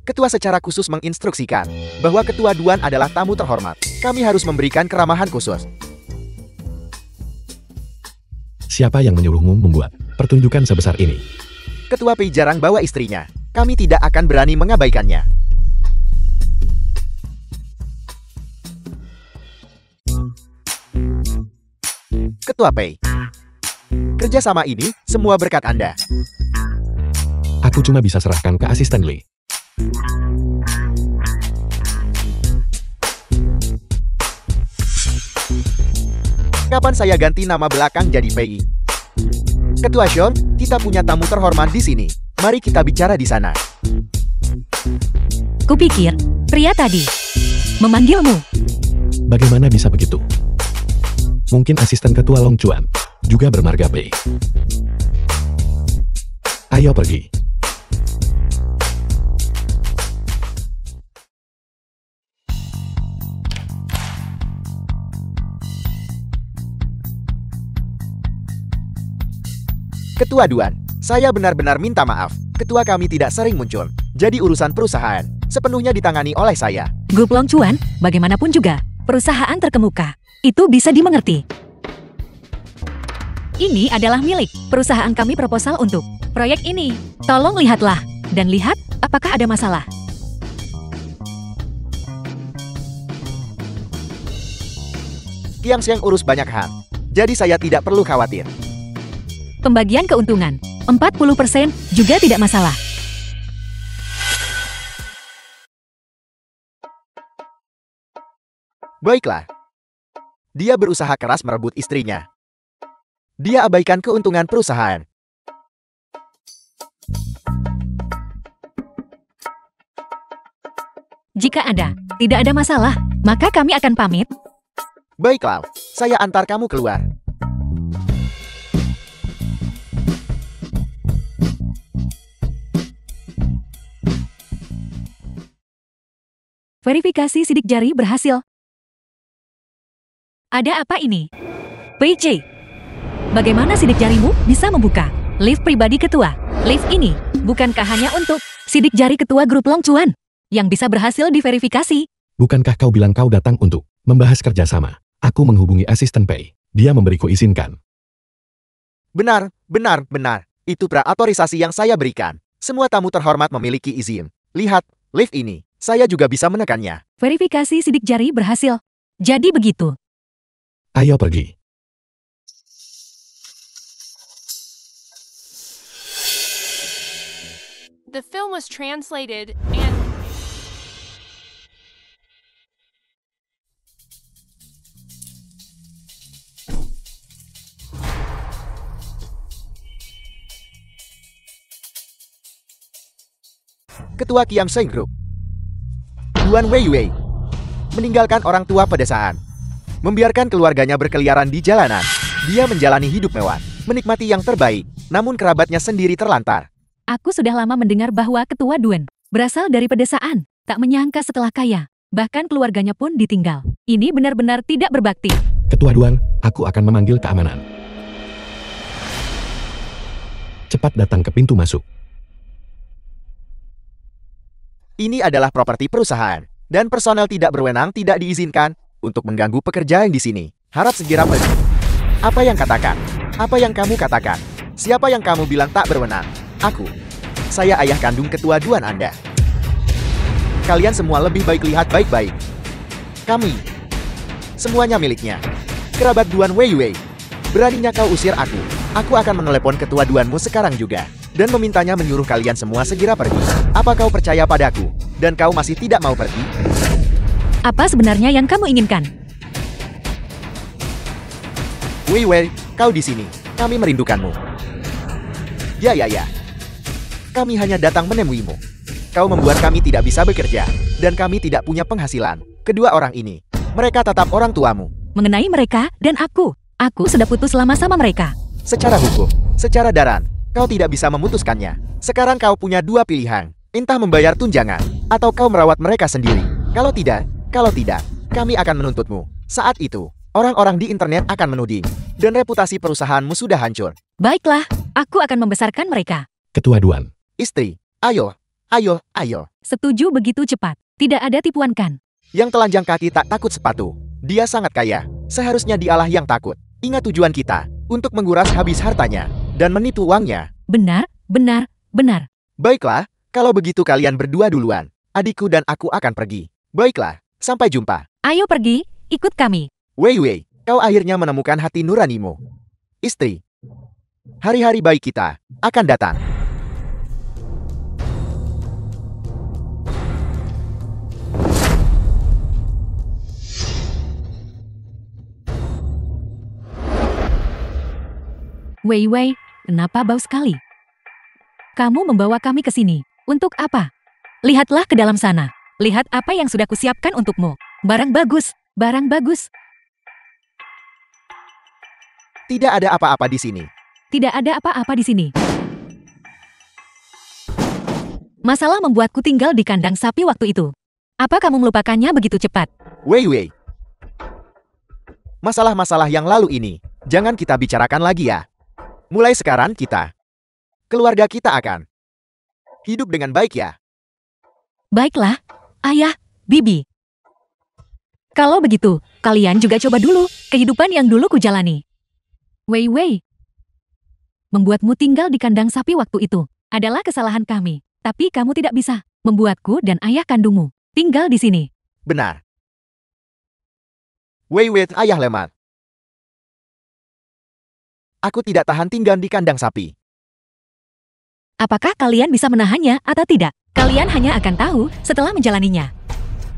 Ketua secara khusus menginstruksikan bahwa Ketua Duan adalah tamu terhormat. Kami harus memberikan keramahan khusus. Siapa yang menyuruhmu membuat pertunjukan sebesar ini? Ketua Pei jarang bawa istrinya. Kami tidak akan berani mengabaikannya. Ketua Pei. Kerjasama ini semua berkat Anda. Aku cuma bisa serahkan ke asisten Li. Kapan saya ganti nama belakang jadi Pei? Ketua Sean, kita punya tamu terhormat di sini. Mari kita bicara di sana. Kupikir, pria tadi memanggilmu. Bagaimana bisa begitu? Mungkin asisten ketua Long Chuan juga bermarga Pei. Ayo pergi. Ketua Duan, saya benar-benar minta maaf. Ketua kami tidak sering muncul. Jadi urusan perusahaan sepenuhnya ditangani oleh saya. Grup Long Chuan, bagaimanapun juga, perusahaan terkemuka. Itu bisa dimengerti. Ini adalah milik perusahaan kami proposal untuk proyek ini. Tolong lihatlah, dan lihat apakah ada masalah. Qiang Xiang urus banyak hal. Jadi saya tidak perlu khawatir. Pembagian keuntungan, 40% juga tidak masalah. Baiklah. Dia berusaha keras merebut istrinya. Dia abaikan keuntungan perusahaan. Jika tidak ada masalah, maka kami akan pamit. Baiklah, saya antar kamu keluar. Verifikasi sidik jari berhasil. Ada apa ini? Pei Chai, bagaimana sidik jarimu bisa membuka lift pribadi ketua? Lift ini bukankah hanya untuk sidik jari ketua grup Long Chuan yang bisa berhasil diverifikasi? Bukankah kau bilang kau datang untuk membahas kerjasama? Aku menghubungi asisten Pei. Dia memberiku izinkan. Benar, benar, benar. Itu pra-autorisasi yang saya berikan. Semua tamu terhormat memiliki izin. Lihat, lift ini. Saya juga bisa menekannya. Verifikasi sidik jari berhasil. Jadi begitu. Ayo pergi. The film was translated and Ketua Qiang Xiang Group. Duan Weiwei. Meninggalkan orang tua pedesaan. Membiarkan keluarganya berkeliaran di jalanan. Dia menjalani hidup mewah. Menikmati yang terbaik. Namun kerabatnya sendiri terlantar. Aku sudah lama mendengar bahwa ketua Duan berasal dari pedesaan. Tak menyangka setelah kaya, Bahkan keluarganya pun ditinggal. Ini benar-benar tidak berbakti. Ketua Duan, aku akan memanggil keamanan. Cepat datang ke pintu masuk. Ini adalah properti perusahaan, dan personel tidak berwenang tidak diizinkan untuk mengganggu pekerjaan di sini. Harap segera pergi. Apa yang katakan? Apa yang kamu katakan? Siapa yang kamu bilang tak berwenang? Aku. Saya ayah kandung ketua Duan Anda. Kalian semua lebih baik lihat baik-baik. Kami. Semuanya miliknya. Kerabat Duan Wei Wei. Beraninya kau usir aku. Aku akan menelepon ketua Duanmu sekarang juga. Dan memintanya menyuruh kalian semua segera pergi. Apa kau percaya padaku? Dan kau masih tidak mau pergi? Apa sebenarnya yang kamu inginkan? Wei Wei, kau di sini. Kami merindukanmu. Ya. Kami hanya datang menemuimu. Kau membuat kami tidak bisa bekerja. Dan kami tidak punya penghasilan. Kedua orang ini, mereka tetap orang tuamu. Mengenai mereka dan aku sudah putus lama sama mereka. Secara hukum, secara daran, kau tidak bisa memutuskannya. Sekarang kau punya dua pilihan. Entah membayar tunjangan, atau kau merawat mereka sendiri. Kalau tidak, kami akan menuntutmu. Saat itu, orang-orang di internet akan menuding. Dan reputasi perusahaanmu sudah hancur. Baiklah, aku akan membesarkan mereka. Ketua Duan, Istri, ayo. Setuju begitu cepat. Tidak ada tipuan kan? Yang telanjang kaki tak takut sepatu. Dia sangat kaya. Seharusnya dialah yang takut. Ingat tujuan kita, untuk menguras habis hartanya, dan menipu uangnya. Benar. Baiklah, kalau begitu kalian berdua duluan. Adikku dan aku akan pergi. Baiklah, sampai jumpa. Ayo pergi, ikut kami. Wei, kau akhirnya menemukan hati nuranimu. Istri, hari-hari baik kita akan datang. Wei, kenapa bau sekali? Kamu membawa kami ke sini. Untuk apa? Lihatlah ke dalam sana. Lihat apa yang sudah kusiapkan untukmu. Barang bagus. Tidak ada apa-apa di sini. Tidak ada apa-apa di sini. Masalah membuatku tinggal di kandang sapi waktu itu. Apa kamu melupakannya begitu cepat? Wei. Masalah-masalah yang lalu ini, jangan kita bicarakan lagi ya. Mulai sekarang keluarga kita akan hidup dengan baik ya. Baiklah, Ayah, Bibi. Kalau begitu, kalian juga coba dulu kehidupan yang dulu kujalani. Wei. Membuatmu tinggal di kandang sapi waktu itu adalah kesalahan kami. Tapi kamu tidak bisa membuatku dan ayah kandungmu tinggal di sini. Benar. Wei, ayah lemah. Aku tidak tahan tinggal di kandang sapi. Apakah kalian bisa menahannya atau tidak? Kalian hanya akan tahu setelah menjalaninya.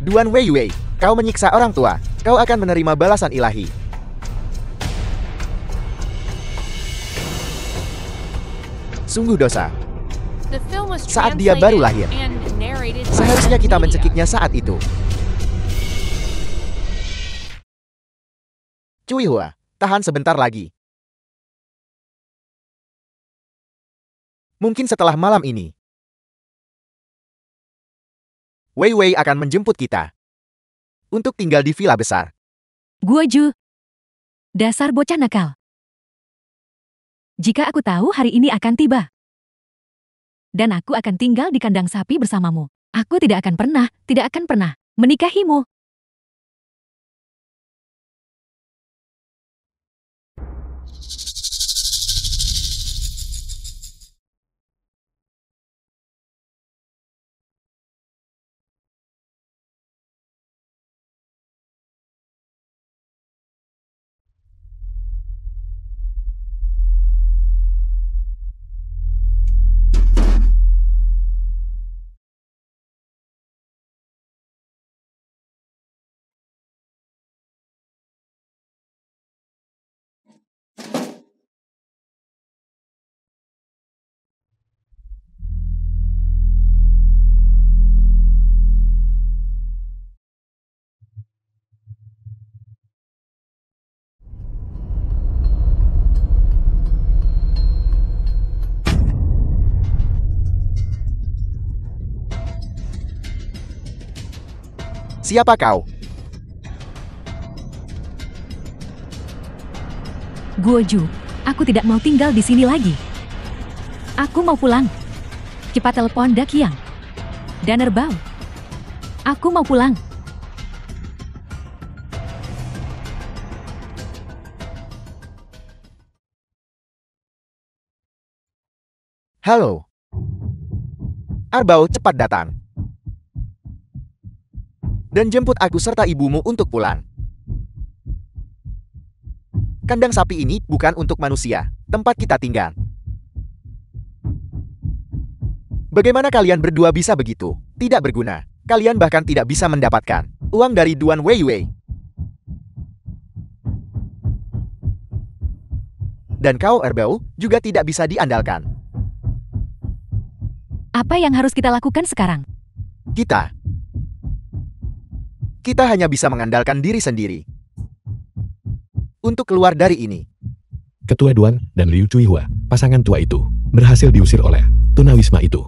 Duan Wei, kau menyiksa orang tua. Kau akan menerima balasan ilahi. Sungguh dosa. The film was Saat dia baru lahir. and narrated by Seharusnya kita Media. mencekiknya saat itu. Cui Hua, tahan sebentar lagi. Mungkin setelah malam ini, Wei akan menjemput kita untuk tinggal di villa besar. Guoju. Dasar bocah nakal. Jika aku tahu hari ini akan tiba, dan aku akan tinggal di kandang sapi bersamamu, aku tidak akan pernah menikahimu. Siapa kau? Guoju, aku tidak mau tinggal di sini lagi. Aku mau pulang. Cepat telepon Da Qiang. Danerbao. Aku mau pulang. Halo. Arbao, cepat datang. Dan jemput aku serta ibumu untuk pulang. Kandang sapi ini bukan untuk manusia, tempat kita tinggal. Bagaimana kalian berdua bisa begitu? Tidak berguna. Kalian bahkan tidak bisa mendapatkan uang dari Duan Weiwei. Dan kau, Arbao, juga tidak bisa diandalkan. Apa yang harus kita lakukan sekarang? Kita hanya bisa mengandalkan diri sendiri untuk keluar dari ini. Ketua Duan dan Liu Cuihua, pasangan tua itu, berhasil diusir oleh tunawisma itu.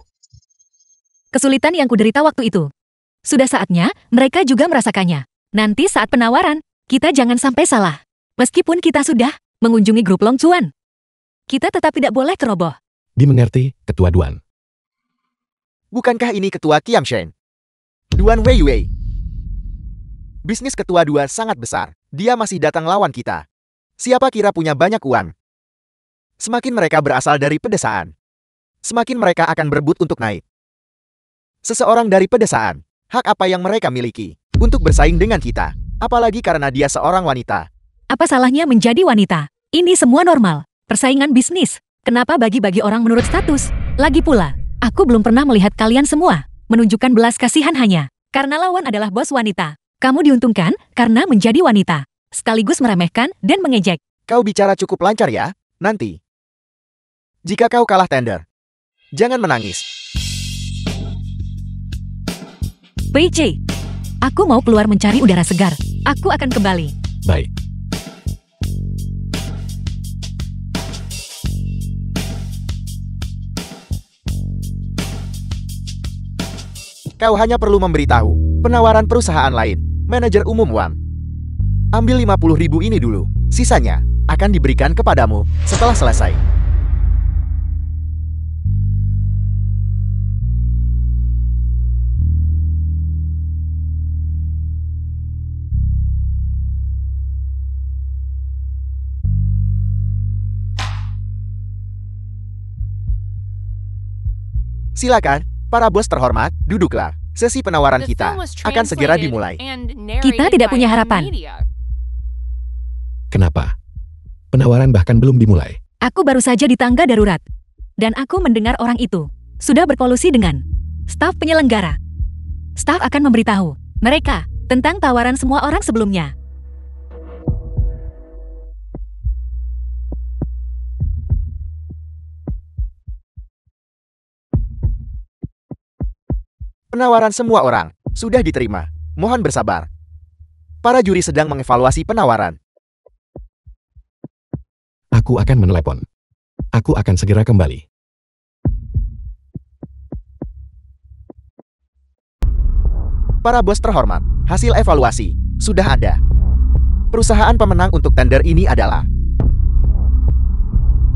Kesulitan yang kuderita waktu itu. Sudah saatnya mereka juga merasakannya. Nanti saat penawaran, kita jangan sampai salah. Meskipun kita sudah mengunjungi grup Long Chuan, kita tetap tidak boleh ceroboh. Dimengerti, Ketua Duan. Bukankah ini Ketua Qiangshen? Duan Weiwei. Bisnis Ketua Dua sangat besar. Dia masih datang lawan kita. Siapa kira punya banyak uang? Semakin mereka berasal dari pedesaan, semakin mereka akan berebut untuk naik. Seseorang dari pedesaan, hak apa yang mereka miliki untuk bersaing dengan kita? Apalagi karena dia seorang wanita. Apa salahnya menjadi wanita? Ini semua normal. Persaingan bisnis. Kenapa bagi-bagi orang menurut status? Lagi pula, aku belum pernah melihat kalian semua menunjukkan belas kasihan hanya karena lawan adalah bos wanita. Kamu diuntungkan karena menjadi wanita, sekaligus meremehkan dan mengejek. Kau bicara cukup lancar ya, nanti. Jika kau kalah tender, jangan menangis. PJ, aku mau keluar mencari udara segar. Aku akan kembali. Baik. Kau hanya perlu memberitahu penawaran perusahaan lain, manajer umum Wang. Ambil 50.000 ini dulu, sisanya akan diberikan kepadamu setelah selesai. Silakan, para bos terhormat, duduklah. Sesi penawaran The kita film was akan segera translated dimulai. and Kita narrated tidak by punya M harapan. Media. Kenapa? Penawaran bahkan belum dimulai. Aku baru saja di tangga darurat. Dan aku mendengar orang itu sudah berkolusi dengan staf penyelenggara. Staf akan memberitahu mereka tentang tawaran semua orang sebelumnya. Penawaran semua orang sudah diterima. Mohon bersabar. Para juri sedang mengevaluasi penawaran. Aku akan menelepon. Aku akan segera kembali. Para bos terhormat, hasil evaluasi sudah ada. Perusahaan pemenang untuk tender ini adalah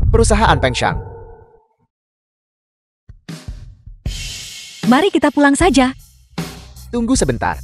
Perusahaan Pengshang. Mari kita pulang saja. Tunggu sebentar.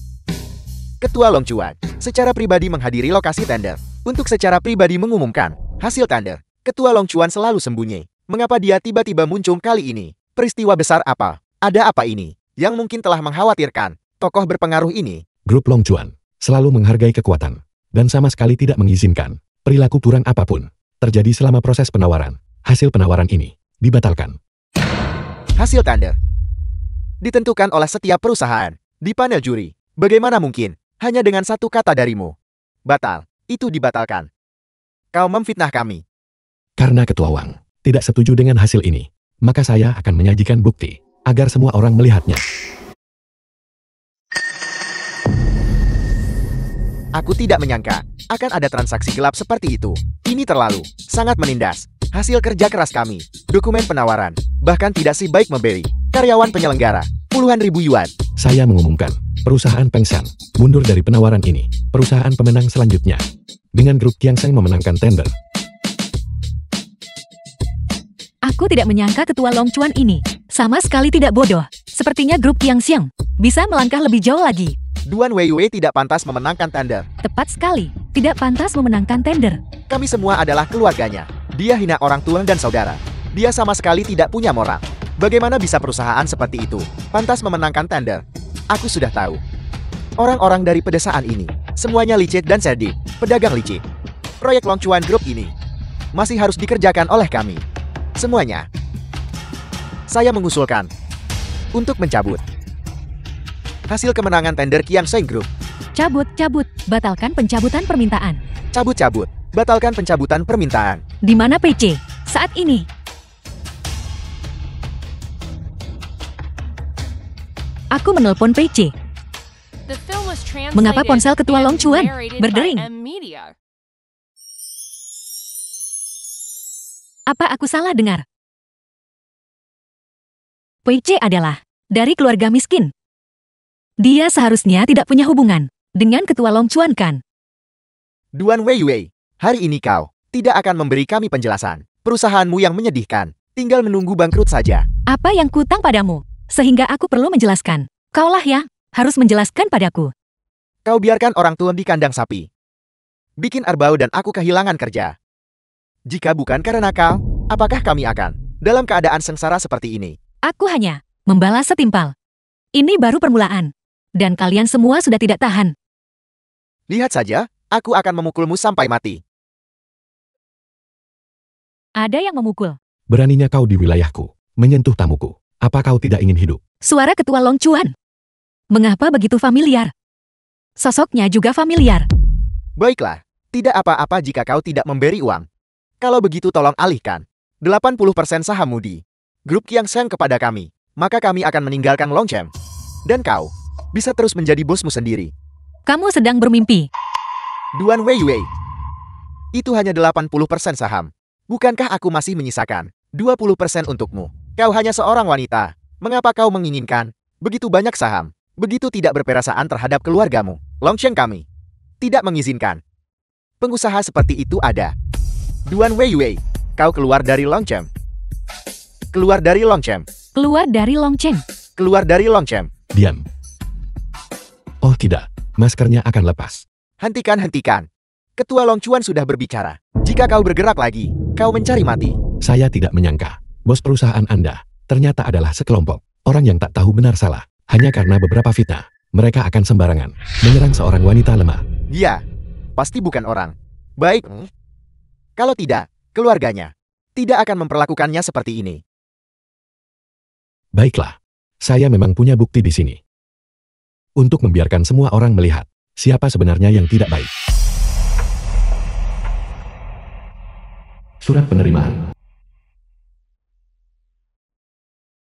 Ketua Long Chuan secara pribadi menghadiri lokasi tender untuk secara pribadi mengumumkan hasil tender. Ketua Long Chuan selalu sembunyi. Mengapa dia tiba-tiba muncul kali ini? Peristiwa besar apa? Ada apa ini yang mungkin telah mengkhawatirkan tokoh berpengaruh ini? Grup Long Chuan selalu menghargai kekuatan dan sama sekali tidak mengizinkan perilaku kurang apapun terjadi selama proses penawaran. Hasil penawaran ini dibatalkan. Hasil tender ditentukan oleh setiap perusahaan di panel juri. Bagaimana mungkin hanya dengan satu kata darimu? Batal. Itu dibatalkan. Kau memfitnah kami. Karena Ketua Wang tidak setuju dengan hasil ini, maka saya akan menyajikan bukti agar semua orang melihatnya. Aku tidak menyangka akan ada transaksi gelap seperti itu. Ini terlalu sangat menindas hasil kerja keras kami. Dokumen penawaran bahkan tidak sebaik memberi karyawan penyelenggara puluhan ribu yuan. Saya mengumumkan Perusahaan Peng Shan mundur dari penawaran ini. Perusahaan pemenang selanjutnya. Dengan grup Qiangsheng memenangkan tender. Aku tidak menyangka ketua Long Chuan ini sama sekali tidak bodoh. Sepertinya grup Qiangsheng bisa melangkah lebih jauh lagi. Duan Weiwei tidak pantas memenangkan tender. Tepat sekali, tidak pantas memenangkan tender. Kami semua adalah keluarganya. Dia hina orang tua dan saudara. Dia sama sekali tidak punya moral. Bagaimana bisa perusahaan seperti itu pantas memenangkan tender? Aku sudah tahu. Orang-orang dari pedesaan ini, semuanya licik dan cerdik, pedagang licik. Proyek Long Chuan Group ini masih harus dikerjakan oleh kami. Semuanya. Saya mengusulkan untuk mencabut hasil kemenangan tender Qiangsheng Group. Cabut, batalkan pencabutan permintaan. Cabut, batalkan pencabutan permintaan. Di mana PC? Saat ini. Aku menelpon PC. The film was translated Mengapa ponsel ketua and Long Chuan narrated berdering? by M-Media. Apa aku salah dengar? PC adalah dari keluarga miskin. Dia seharusnya tidak punya hubungan dengan ketua Long Chuan kan? Duan Weiwei, hari ini kau tidak akan memberi kami penjelasan. Perusahaanmu yang menyedihkan, tinggal menunggu bangkrut saja. Apa yang kutang padamu? Sehingga aku perlu menjelaskan. Kaulah yang harus menjelaskan padaku. Kau biarkan orang tua di kandang sapi. Bikin Arbau dan aku kehilangan kerja. Jika bukan karena kau, apakah kami akan dalam keadaan sengsara seperti ini? Aku hanya membalas setimpal. Ini baru permulaan. Dan kalian semua sudah tidak tahan. Lihat saja, aku akan memukulmu sampai mati. Ada yang memukul. Beraninya kau di wilayahku, menyentuh tamuku. Apa kau tidak ingin hidup? Suara ketua Long Chuan. Mengapa begitu familiar? Sosoknya juga familiar. Baiklah, tidak apa-apa jika kau tidak memberi uang. Kalau begitu tolong alihkan 80% saham di grup Qiangsheng kepada kami. Maka kami akan meninggalkan Longchamp. Dan kau bisa terus menjadi bosmu sendiri. Kamu sedang bermimpi. Duan Weiwei. Itu hanya 80% saham. Bukankah aku masih menyisakan 20% untukmu? Kau hanya seorang wanita. Mengapa kau menginginkan begitu banyak saham? Begitu tidak berperasaan terhadap keluargamu. Longchamp kami tidak mengizinkan pengusaha seperti itu ada. Duan Weiwei, kau keluar dari Longchamp. Keluar dari Longchamp. Keluar dari Longchamp. Keluar dari Longchamp. Diam. Oh tidak, maskernya akan lepas. Hentikan. Ketua Long Chuan sudah berbicara. Jika kau bergerak lagi, kau mencari mati. Saya tidak menyangka, bos perusahaan Anda ternyata adalah sekelompok orang yang tak tahu benar salah. Hanya karena beberapa fitnah, mereka akan sembarangan menyerang seorang wanita lemah. Dia pasti bukan orang baik. Kalau tidak, keluarganya tidak akan memperlakukannya seperti ini. Baiklah, saya memang punya bukti di sini. Untuk membiarkan semua orang melihat siapa sebenarnya yang tidak baik. Surat penerimaan.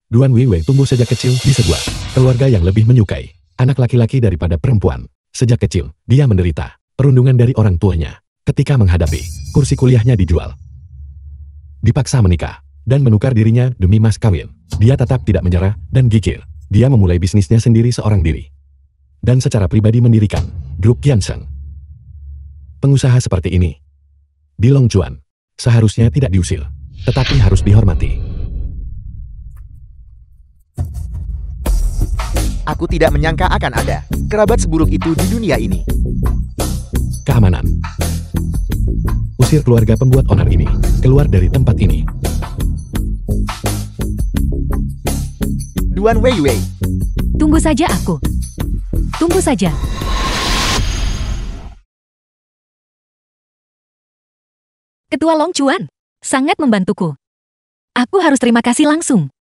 Duan Weiwei tumbuh sejak kecil di sebuah keluarga yang lebih menyukai anak laki-laki daripada perempuan. Sejak kecil, dia menderita perundungan dari orang tuanya. Ketika menghadapi kursi kuliahnya dijual, dipaksa menikah, dan menukar dirinya demi mas kawin. Dia tetap tidak menyerah dan gigih. Dia memulai bisnisnya sendiri seorang diri. Dan secara pribadi mendirikan grup Qiangsheng. Pengusaha seperti ini di Long Chuan seharusnya tidak diusir, tetapi harus dihormati. Aku tidak menyangka akan ada kerabat seburuk itu di dunia ini. Keamanan. Usir keluarga pembuat onar ini keluar dari tempat ini. Duan Weiwei. Tunggu saja aku. Tunggu saja. Ketua Long Chuan sangat membantuku. Aku harus terima kasih langsung.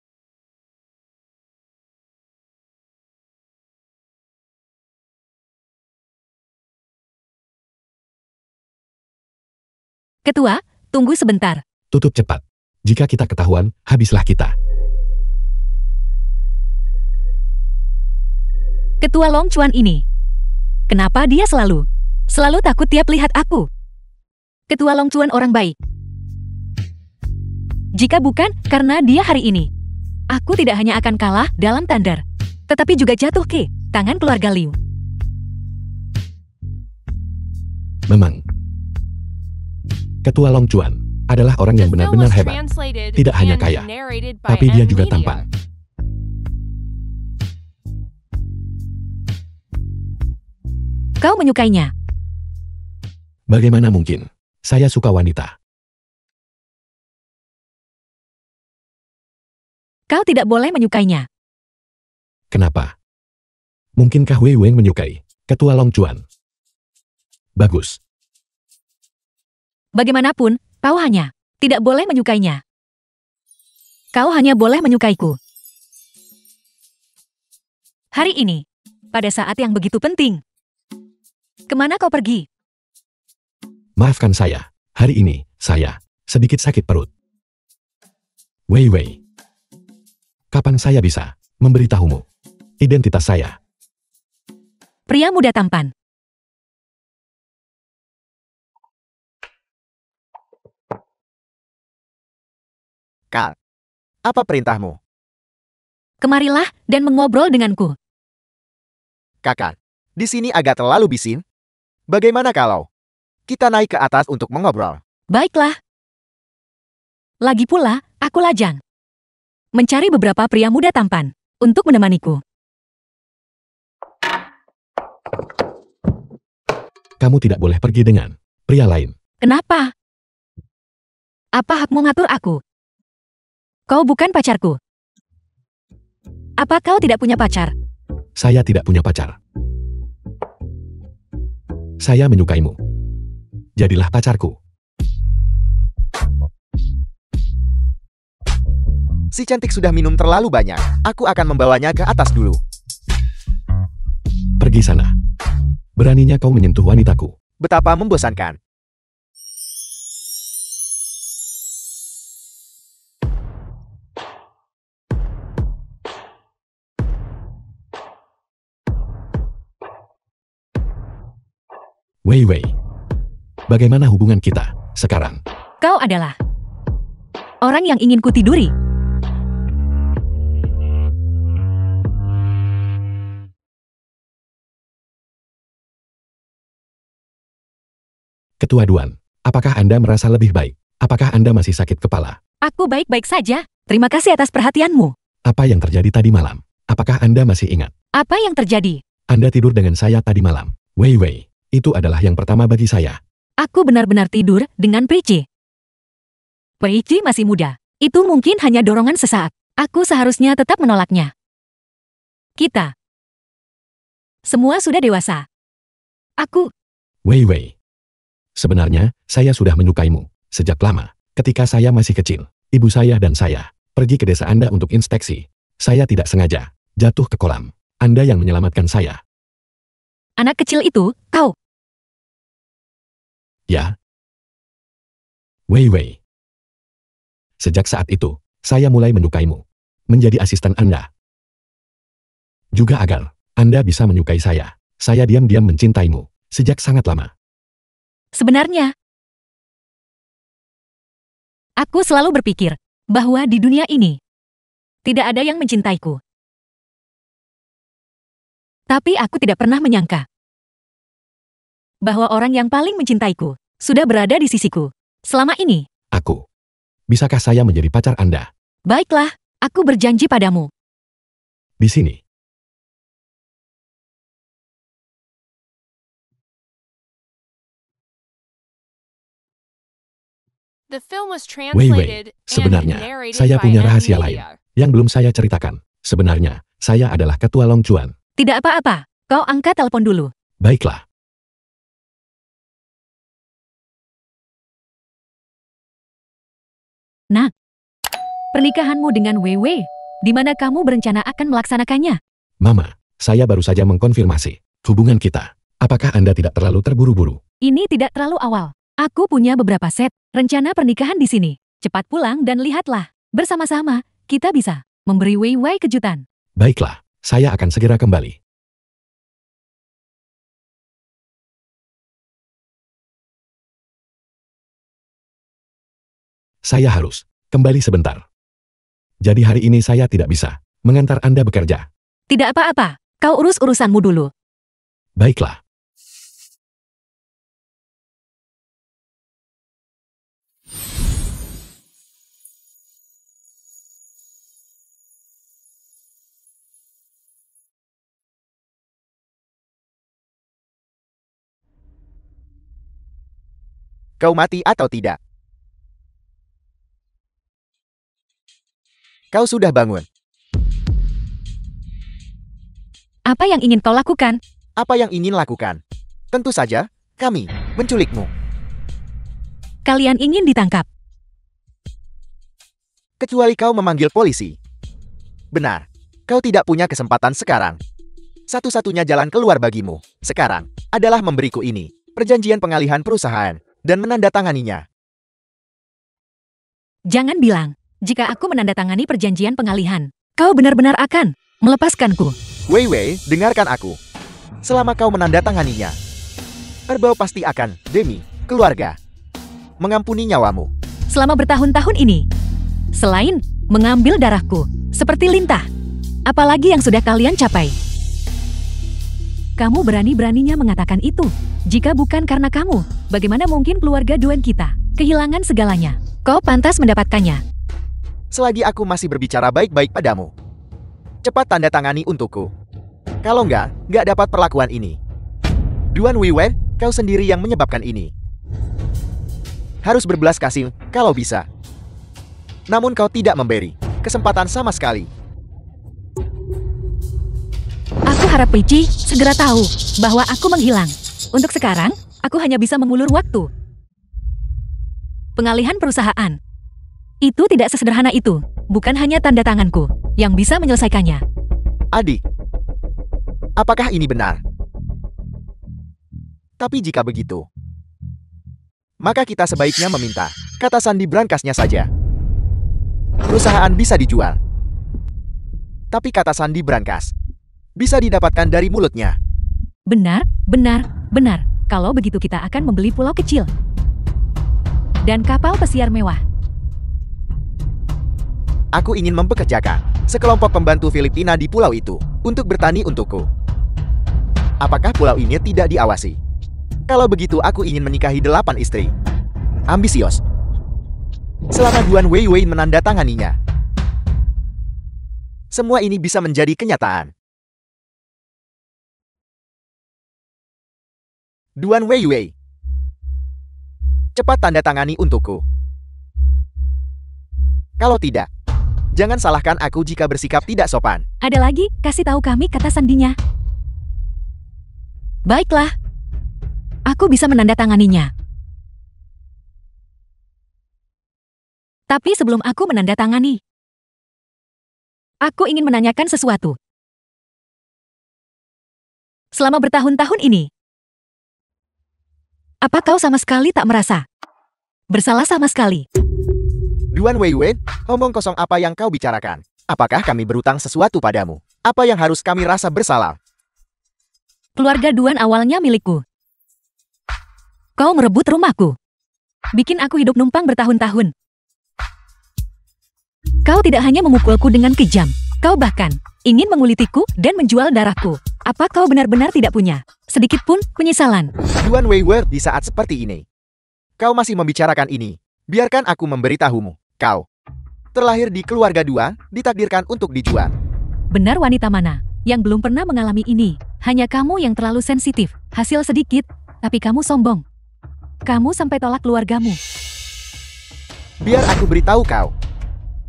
Ketua, tunggu sebentar. Tutup cepat. Jika kita ketahuan, habislah kita. Ketua Long Chuan ini. Kenapa dia selalu takut tiap lihat aku? Ketua Long Chuan orang baik. Jika bukan karena dia hari ini, aku tidak hanya akan kalah dalam tender, tetapi juga jatuh ke tangan keluarga Liu. Memang, Ketua Long Chuan adalah orang yang The film benar-benar was hebat. translated Tidak hanya and kaya, narrated by tapi dia N juga Media. tampan. Kau menyukainya. Bagaimana mungkin? Saya suka wanita. Kau tidak boleh menyukainya. Kenapa? Mungkinkah Wei Weng menyukai Ketua Long Chuan? Bagus. Bagaimanapun, kau hanya tidak boleh menyukainya. Kau hanya boleh menyukaiku. Hari ini, pada saat yang begitu penting. Kemana kau pergi? Maafkan saya. Hari ini, saya sedikit sakit perut. Wei Wei. Kapan saya bisa memberitahumu identitas saya? Pria muda tampan. Kal, apa perintahmu? Kemarilah dan mengobrol denganku. Kakak, di sini agak terlalu bising. Bagaimana kalau kita naik ke atas untuk mengobrol? Baiklah. Lagi pula, aku lajang mencari beberapa pria muda tampan untuk menemaniku. Kamu tidak boleh pergi dengan pria lain. Kenapa? Apa hakmu ngatur aku? Kau bukan pacarku. Apa kau tidak punya pacar? Saya tidak punya pacar. Saya menyukaimu. Jadilah pacarku. Si cantik sudah minum terlalu banyak. Aku akan membawanya ke atas dulu. Pergi sana. Beraninya kau menyentuh wanitaku. Betapa membosankan. Wei Wei. Bagaimana hubungan kita sekarang? Kau adalah orang yang ingin kutiduri. Ketua Duan, apakah Anda merasa lebih baik? Apakah Anda masih sakit kepala? Aku baik-baik saja. Terima kasih atas perhatianmu. Apa yang terjadi tadi malam? Apakah Anda masih ingat? Apa yang terjadi? Anda tidur dengan saya tadi malam. Wei Wei, itu adalah yang pertama bagi saya. Aku benar-benar tidur dengan Pei. Pei masih muda. Itu mungkin hanya dorongan sesaat. Aku seharusnya tetap menolaknya. Kita semua sudah dewasa. Aku Wei Wei. Sebenarnya, saya sudah menyukaimu. Sejak lama, ketika saya masih kecil, ibu saya dan saya pergi ke desa Anda untuk inspeksi. Saya tidak sengaja jatuh ke kolam. Anda yang menyelamatkan saya. anak kecil itu, kau. Ya. Wei Wei. Sejak saat itu, saya mulai menyukaimu. Menjadi asisten Anda. Juga agar Anda bisa menyukai saya. Saya diam-diam mencintaimu. Sejak sangat lama. Sebenarnya, aku selalu berpikir bahwa di dunia ini tidak ada yang mencintaiku. Tapi aku tidak pernah menyangka bahwa orang yang paling mencintaiku sudah berada di sisiku selama ini. Aku. Bisakah saya menjadi pacar Anda? Baiklah, aku berjanji padamu. Di sini. The film was Wei Wei, translated and sebenarnya, narrated saya by punya N rahasia lain Media. yang belum saya ceritakan. Sebenarnya, saya adalah Ketua Long Chuan. Tidak apa-apa, kau angkat telepon dulu. Baiklah. Nak, pernikahanmu dengan Wei, di mana kamu berencana akan melaksanakannya? Mama, saya baru saja mengkonfirmasi hubungan kita. Apakah Anda tidak terlalu terburu-buru? Ini tidak terlalu awal. Aku punya beberapa set rencana pernikahan di sini. Cepat pulang dan lihatlah. Bersama-sama, kita bisa memberi Wei kejutan. Baiklah, saya akan segera kembali. Saya harus kembali sebentar. Jadi hari ini saya tidak bisa mengantar Anda bekerja. Tidak apa-apa, Kau urus urusanmu dulu. Baiklah. Kau mati atau tidak? Kau sudah bangun. Apa yang ingin kau lakukan? Apa yang ingin lakukan? Tentu saja, kami menculikmu. Kalian ingin ditangkap. Kecuali kau memanggil polisi. Benar, kau tidak punya kesempatan sekarang. Satu-satunya jalan keluar bagimu sekarang adalah memberiku ini, perjanjian pengalihan perusahaan, dan menandatanganinya. Jangan bilang, jika aku menandatangani perjanjian pengalihan, kau benar-benar akan melepaskanku. Wei Wei, dengarkan aku. Selama kau menandatanganinya, Erbau pasti akan, demi keluarga, mengampuni nyawamu. Selama bertahun-tahun ini, selain mengambil darahku, seperti lintah, apalagi yang sudah kalian capai? Kamu berani-beraninya mengatakan itu. Jika bukan karena kamu, bagaimana mungkin keluarga Duan kita kehilangan segalanya? Kau pantas mendapatkannya. Selagi aku masih berbicara baik-baik padamu, cepat tanda tangani untukku. Kalau nggak dapat perlakuan ini. Duan Weiwei, kau sendiri yang menyebabkan ini. Harus berbelas kasih, kalau bisa. Namun kau tidak memberi kesempatan sama sekali. Aku harap Pici segera tahu bahwa aku menghilang. Untuk sekarang, aku hanya bisa mengulur waktu. Pengalihan perusahaan. Itu tidak sesederhana itu. Bukan hanya tanda tanganku yang bisa menyelesaikannya. Adik, apakah ini benar? Tapi jika begitu, maka kita sebaiknya meminta kata sandi brankasnya saja. Perusahaan bisa dijual, tapi kata sandi brankas bisa didapatkan dari mulutnya. Benar. Kalau begitu kita akan membeli pulau kecil dan kapal pesiar mewah. Aku ingin mempekerjakan sekelompok pembantu Filipina di pulau itu untuk bertani untukku. Apakah pulau ini tidak diawasi? Kalau begitu aku ingin menikahi 8 istri. Ambisius. Selama Duan Weiwei menandatanganinya, semua ini bisa menjadi kenyataan. Duan Weiwei, cepat tanda tangani untukku. Kalau tidak, jangan salahkan aku jika bersikap tidak sopan. Ada lagi, kasih tahu kami kata sandinya. Baiklah. Aku bisa menandatanganinya. Tapi sebelum aku menandatangani, aku ingin menanyakan sesuatu. Selama bertahun-tahun ini, apa kau sama sekali tak merasa bersalah sama sekali? Duan Weiwei, omong kosong apa yang kau bicarakan? Apakah kami berutang sesuatu padamu? Apa yang harus kami rasa bersalah? Keluarga Duan awalnya milikku. Kau merebut rumahku. Bikin aku hidup numpang bertahun-tahun. Kau tidak hanya memukulku dengan kejam, kau bahkan ingin mengulitiku dan menjual darahku. Apa kau benar-benar tidak punya sedikit pun penyesalan? Duan Weiwei, di saat seperti ini, kau masih membicarakan ini. Biarkan aku memberitahumu. Kau terlahir di keluarga Duan, ditakdirkan untuk dijual. Benar wanita mana yang belum pernah mengalami ini? Hanya kamu yang terlalu sensitif. Hasil sedikit, tapi kamu sombong. Kamu sampai tolak keluargamu. Biar aku beritahu kau.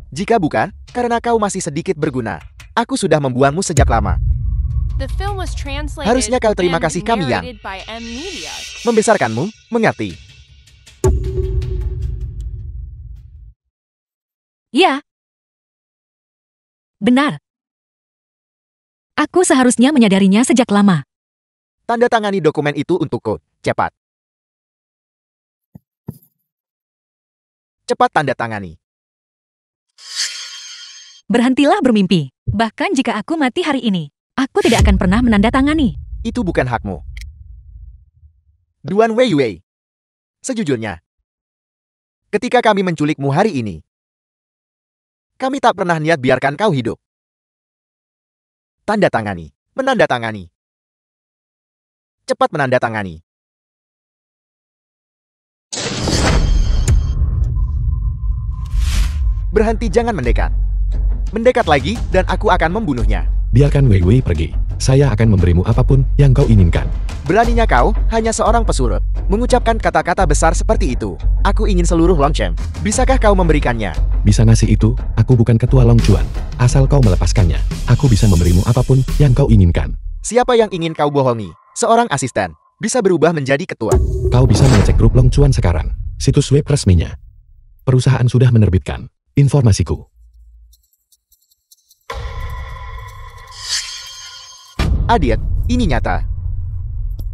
Jika bukan, karena kau masih sedikit berguna, aku sudah membuangmu sejak lama. The film was translated Harusnya kau terima and kasih kami yang narrated by M Media. membesarkanmu, mengerti? Ya. Benar. Aku seharusnya menyadarinya sejak lama. Tanda tangani dokumen itu untukku, cepat. Cepat tanda tangani. Berhentilah bermimpi. Bahkan jika aku mati hari ini, aku tidak akan pernah menandatangani. Itu bukan hakmu. Duan Weiwei. Sejujurnya, ketika kami menculikmu hari ini, kami tak pernah niat biarkan kau hidup. Tanda tangani. Menandatangani. Cepat menandatangani. Berhenti, jangan mendekat. Mendekat lagi, dan aku akan membunuhnya. Biarkan Wei Wei pergi. Saya akan memberimu apapun yang kau inginkan. Beraninya kau, hanya seorang pesurut, mengucapkan kata-kata besar seperti itu. Aku ingin seluruh Longchamp. Bisakah kau memberikannya? Bisa ngasih itu, aku bukan ketua Long Chuan. Asal kau melepaskannya, aku bisa memberimu apapun yang kau inginkan. Siapa yang ingin kau bohongi? Seorang asisten. Bisa berubah menjadi ketua. Kau bisa mengecek grup Long Chuan sekarang. Situs web resminya. Perusahaan sudah menerbitkan informasiku. Adit, ini nyata.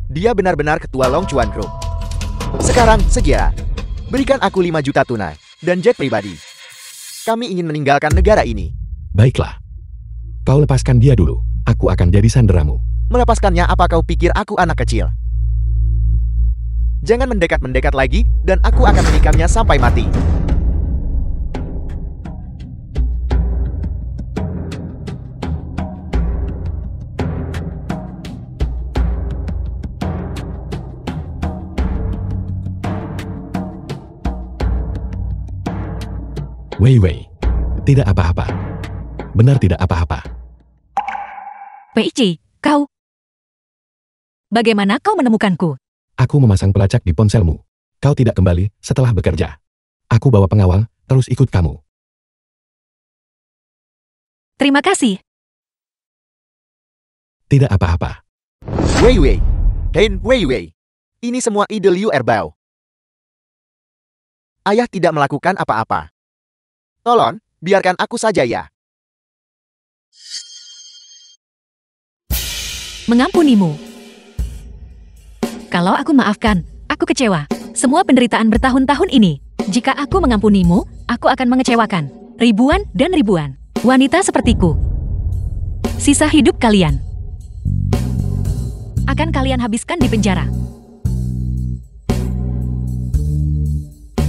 Dia benar-benar ketua Long Chuan Group. Sekarang, segera. Berikan aku 5 juta tunai, dan jet pribadi. Kami ingin meninggalkan negara ini. Baiklah. Kau lepaskan dia dulu. Aku akan jadi sanderamu. Melepaskannya, apa kau pikir aku anak kecil? Jangan mendekat-mendekat lagi, dan aku akan menikamnya sampai mati. Wei Wei. Tidak apa-apa. Benar tidak apa-apa. Pei-Chi, kau... Bagaimana kau menemukanku? Aku memasang pelacak di ponselmu. Kau tidak kembali setelah bekerja. Aku bawa pengawal, terus ikut kamu. Terima kasih. Tidak apa-apa. Wei Wei. Hein Wei Wei. Ini semua ide Liu Erbao. Ayah tidak melakukan apa-apa. Tolong, biarkan aku saja ya. Mengampunimu. Kalau aku maafkan, aku kecewa. Semua penderitaan bertahun-tahun ini. Jika aku mengampunimu, aku akan mengecewakan ribuan dan ribuan wanita sepertiku. Sisa hidup kalian akan kalian habiskan di penjara.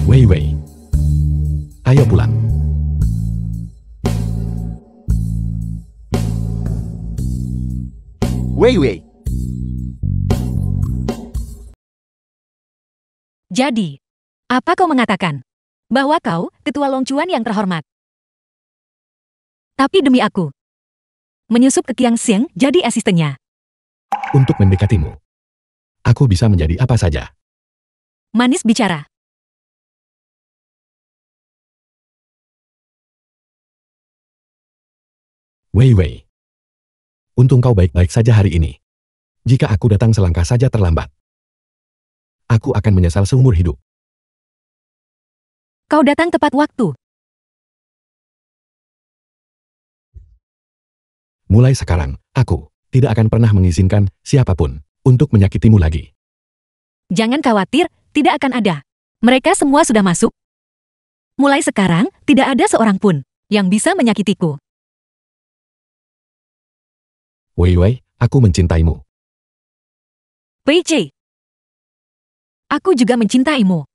Wei Wei. Ayo pulang. Wei Wei. Jadi, apa kau mengatakan? Bahwa kau ketua Long Chuan yang terhormat. Tapi demi aku, menyusup ke Kiang Xiang jadi asistennya. Untuk mendekatimu, aku bisa menjadi apa saja. Manis bicara. Wei Wei. Untung kau baik-baik saja hari ini. Jika aku datang selangkah saja terlambat, aku akan menyesal seumur hidup. Kau datang tepat waktu. Mulai sekarang, aku tidak akan pernah mengizinkan siapapun untuk menyakitimu lagi. Jangan khawatir, tidak akan ada. Mereka semua sudah masuk. Mulai sekarang, tidak ada seorang pun yang bisa menyakitiku. Wei Wei, aku mencintaimu. Pei-Chi, aku juga mencintaimu.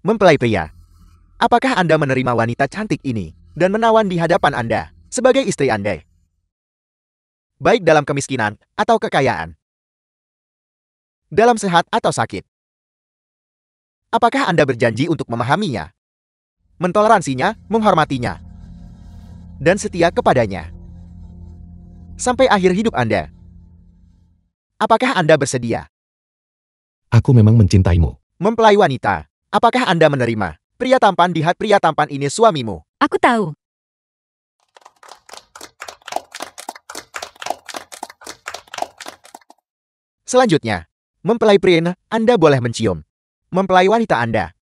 Mempelai pria. Apakah Anda menerima wanita cantik ini dan menawan di hadapan Anda sebagai istri Anda? Baik dalam kemiskinan atau kekayaan. Dalam sehat atau sakit. Apakah Anda berjanji untuk memahaminya, mentoleransinya, menghormatinya, dan setia kepadanya sampai akhir hidup Anda? Apakah Anda bersedia? Aku memang mencintaimu. Mempelai wanita, apakah Anda menerima pria tampan di hati pria tampan ini suamimu? Aku tahu. Selanjutnya, mempelai pria, Anda boleh mencium mempelai wanita Anda.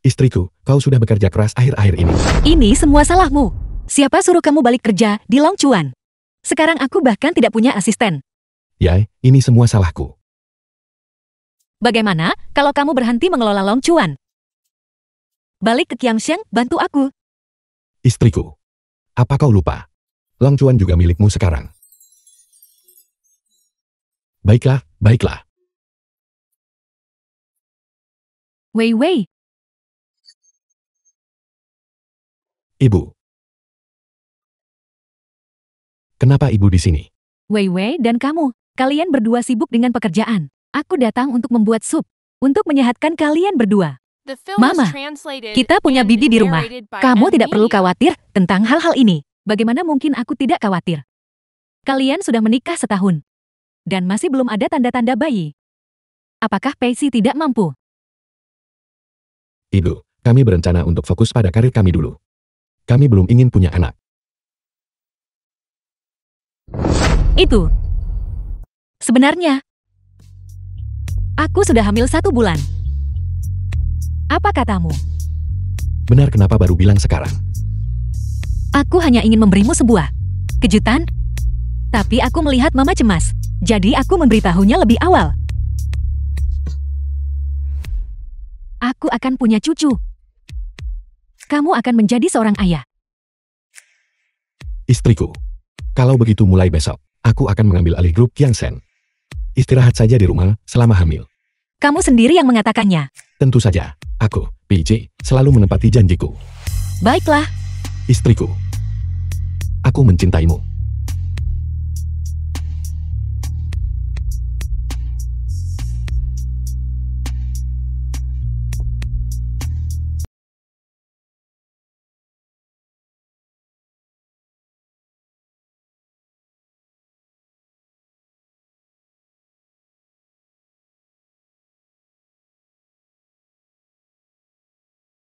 Istriku, kau sudah bekerja keras akhir-akhir ini. Ini semua salahmu. Siapa suruh kamu balik kerja di Long Chuan? Sekarang aku bahkan tidak punya asisten. Yai, ini semua salahku. Bagaimana kalau kamu berhenti mengelola Long Chuan? Balik ke Qiangxiang, bantu aku. Istriku. Apa kau lupa? Long Chuan juga milikmu sekarang. Baiklah, baiklah. Wei Wei, Ibu. Kenapa ibu di sini? Wei Wei dan kamu, kalian berdua sibuk dengan pekerjaan. Aku datang untuk membuat sup, untuk menyehatkan kalian berdua. The film Mama, was translated kita punya and bibi di rumah. narrated by Kamu M tidak perlu Media. khawatir tentang hal-hal ini. Bagaimana mungkin aku tidak khawatir? Kalian sudah menikah setahun. Dan masih belum ada tanda-tanda bayi. Apakah Pacey tidak mampu? Ibu, kami berencana untuk fokus pada karir kami dulu. Kami belum ingin punya anak. Itu. Sebenarnya, aku sudah hamil 1 bulan. Apa katamu? Benar, kenapa baru bilang sekarang? Aku hanya ingin memberimu sebuah kejutan. Tapi aku melihat Mama cemas. Jadi aku memberitahunya lebih awal. Aku akan punya cucu. Kamu akan menjadi seorang ayah. Istriku. Kalau begitu mulai besok, aku akan mengambil alih grup Qiangsen. Istirahat saja di rumah selama hamil. Kamu sendiri yang mengatakannya. Tentu saja, aku, PJ, selalu menepati janjiku. Baiklah. Istriku. Aku mencintaimu.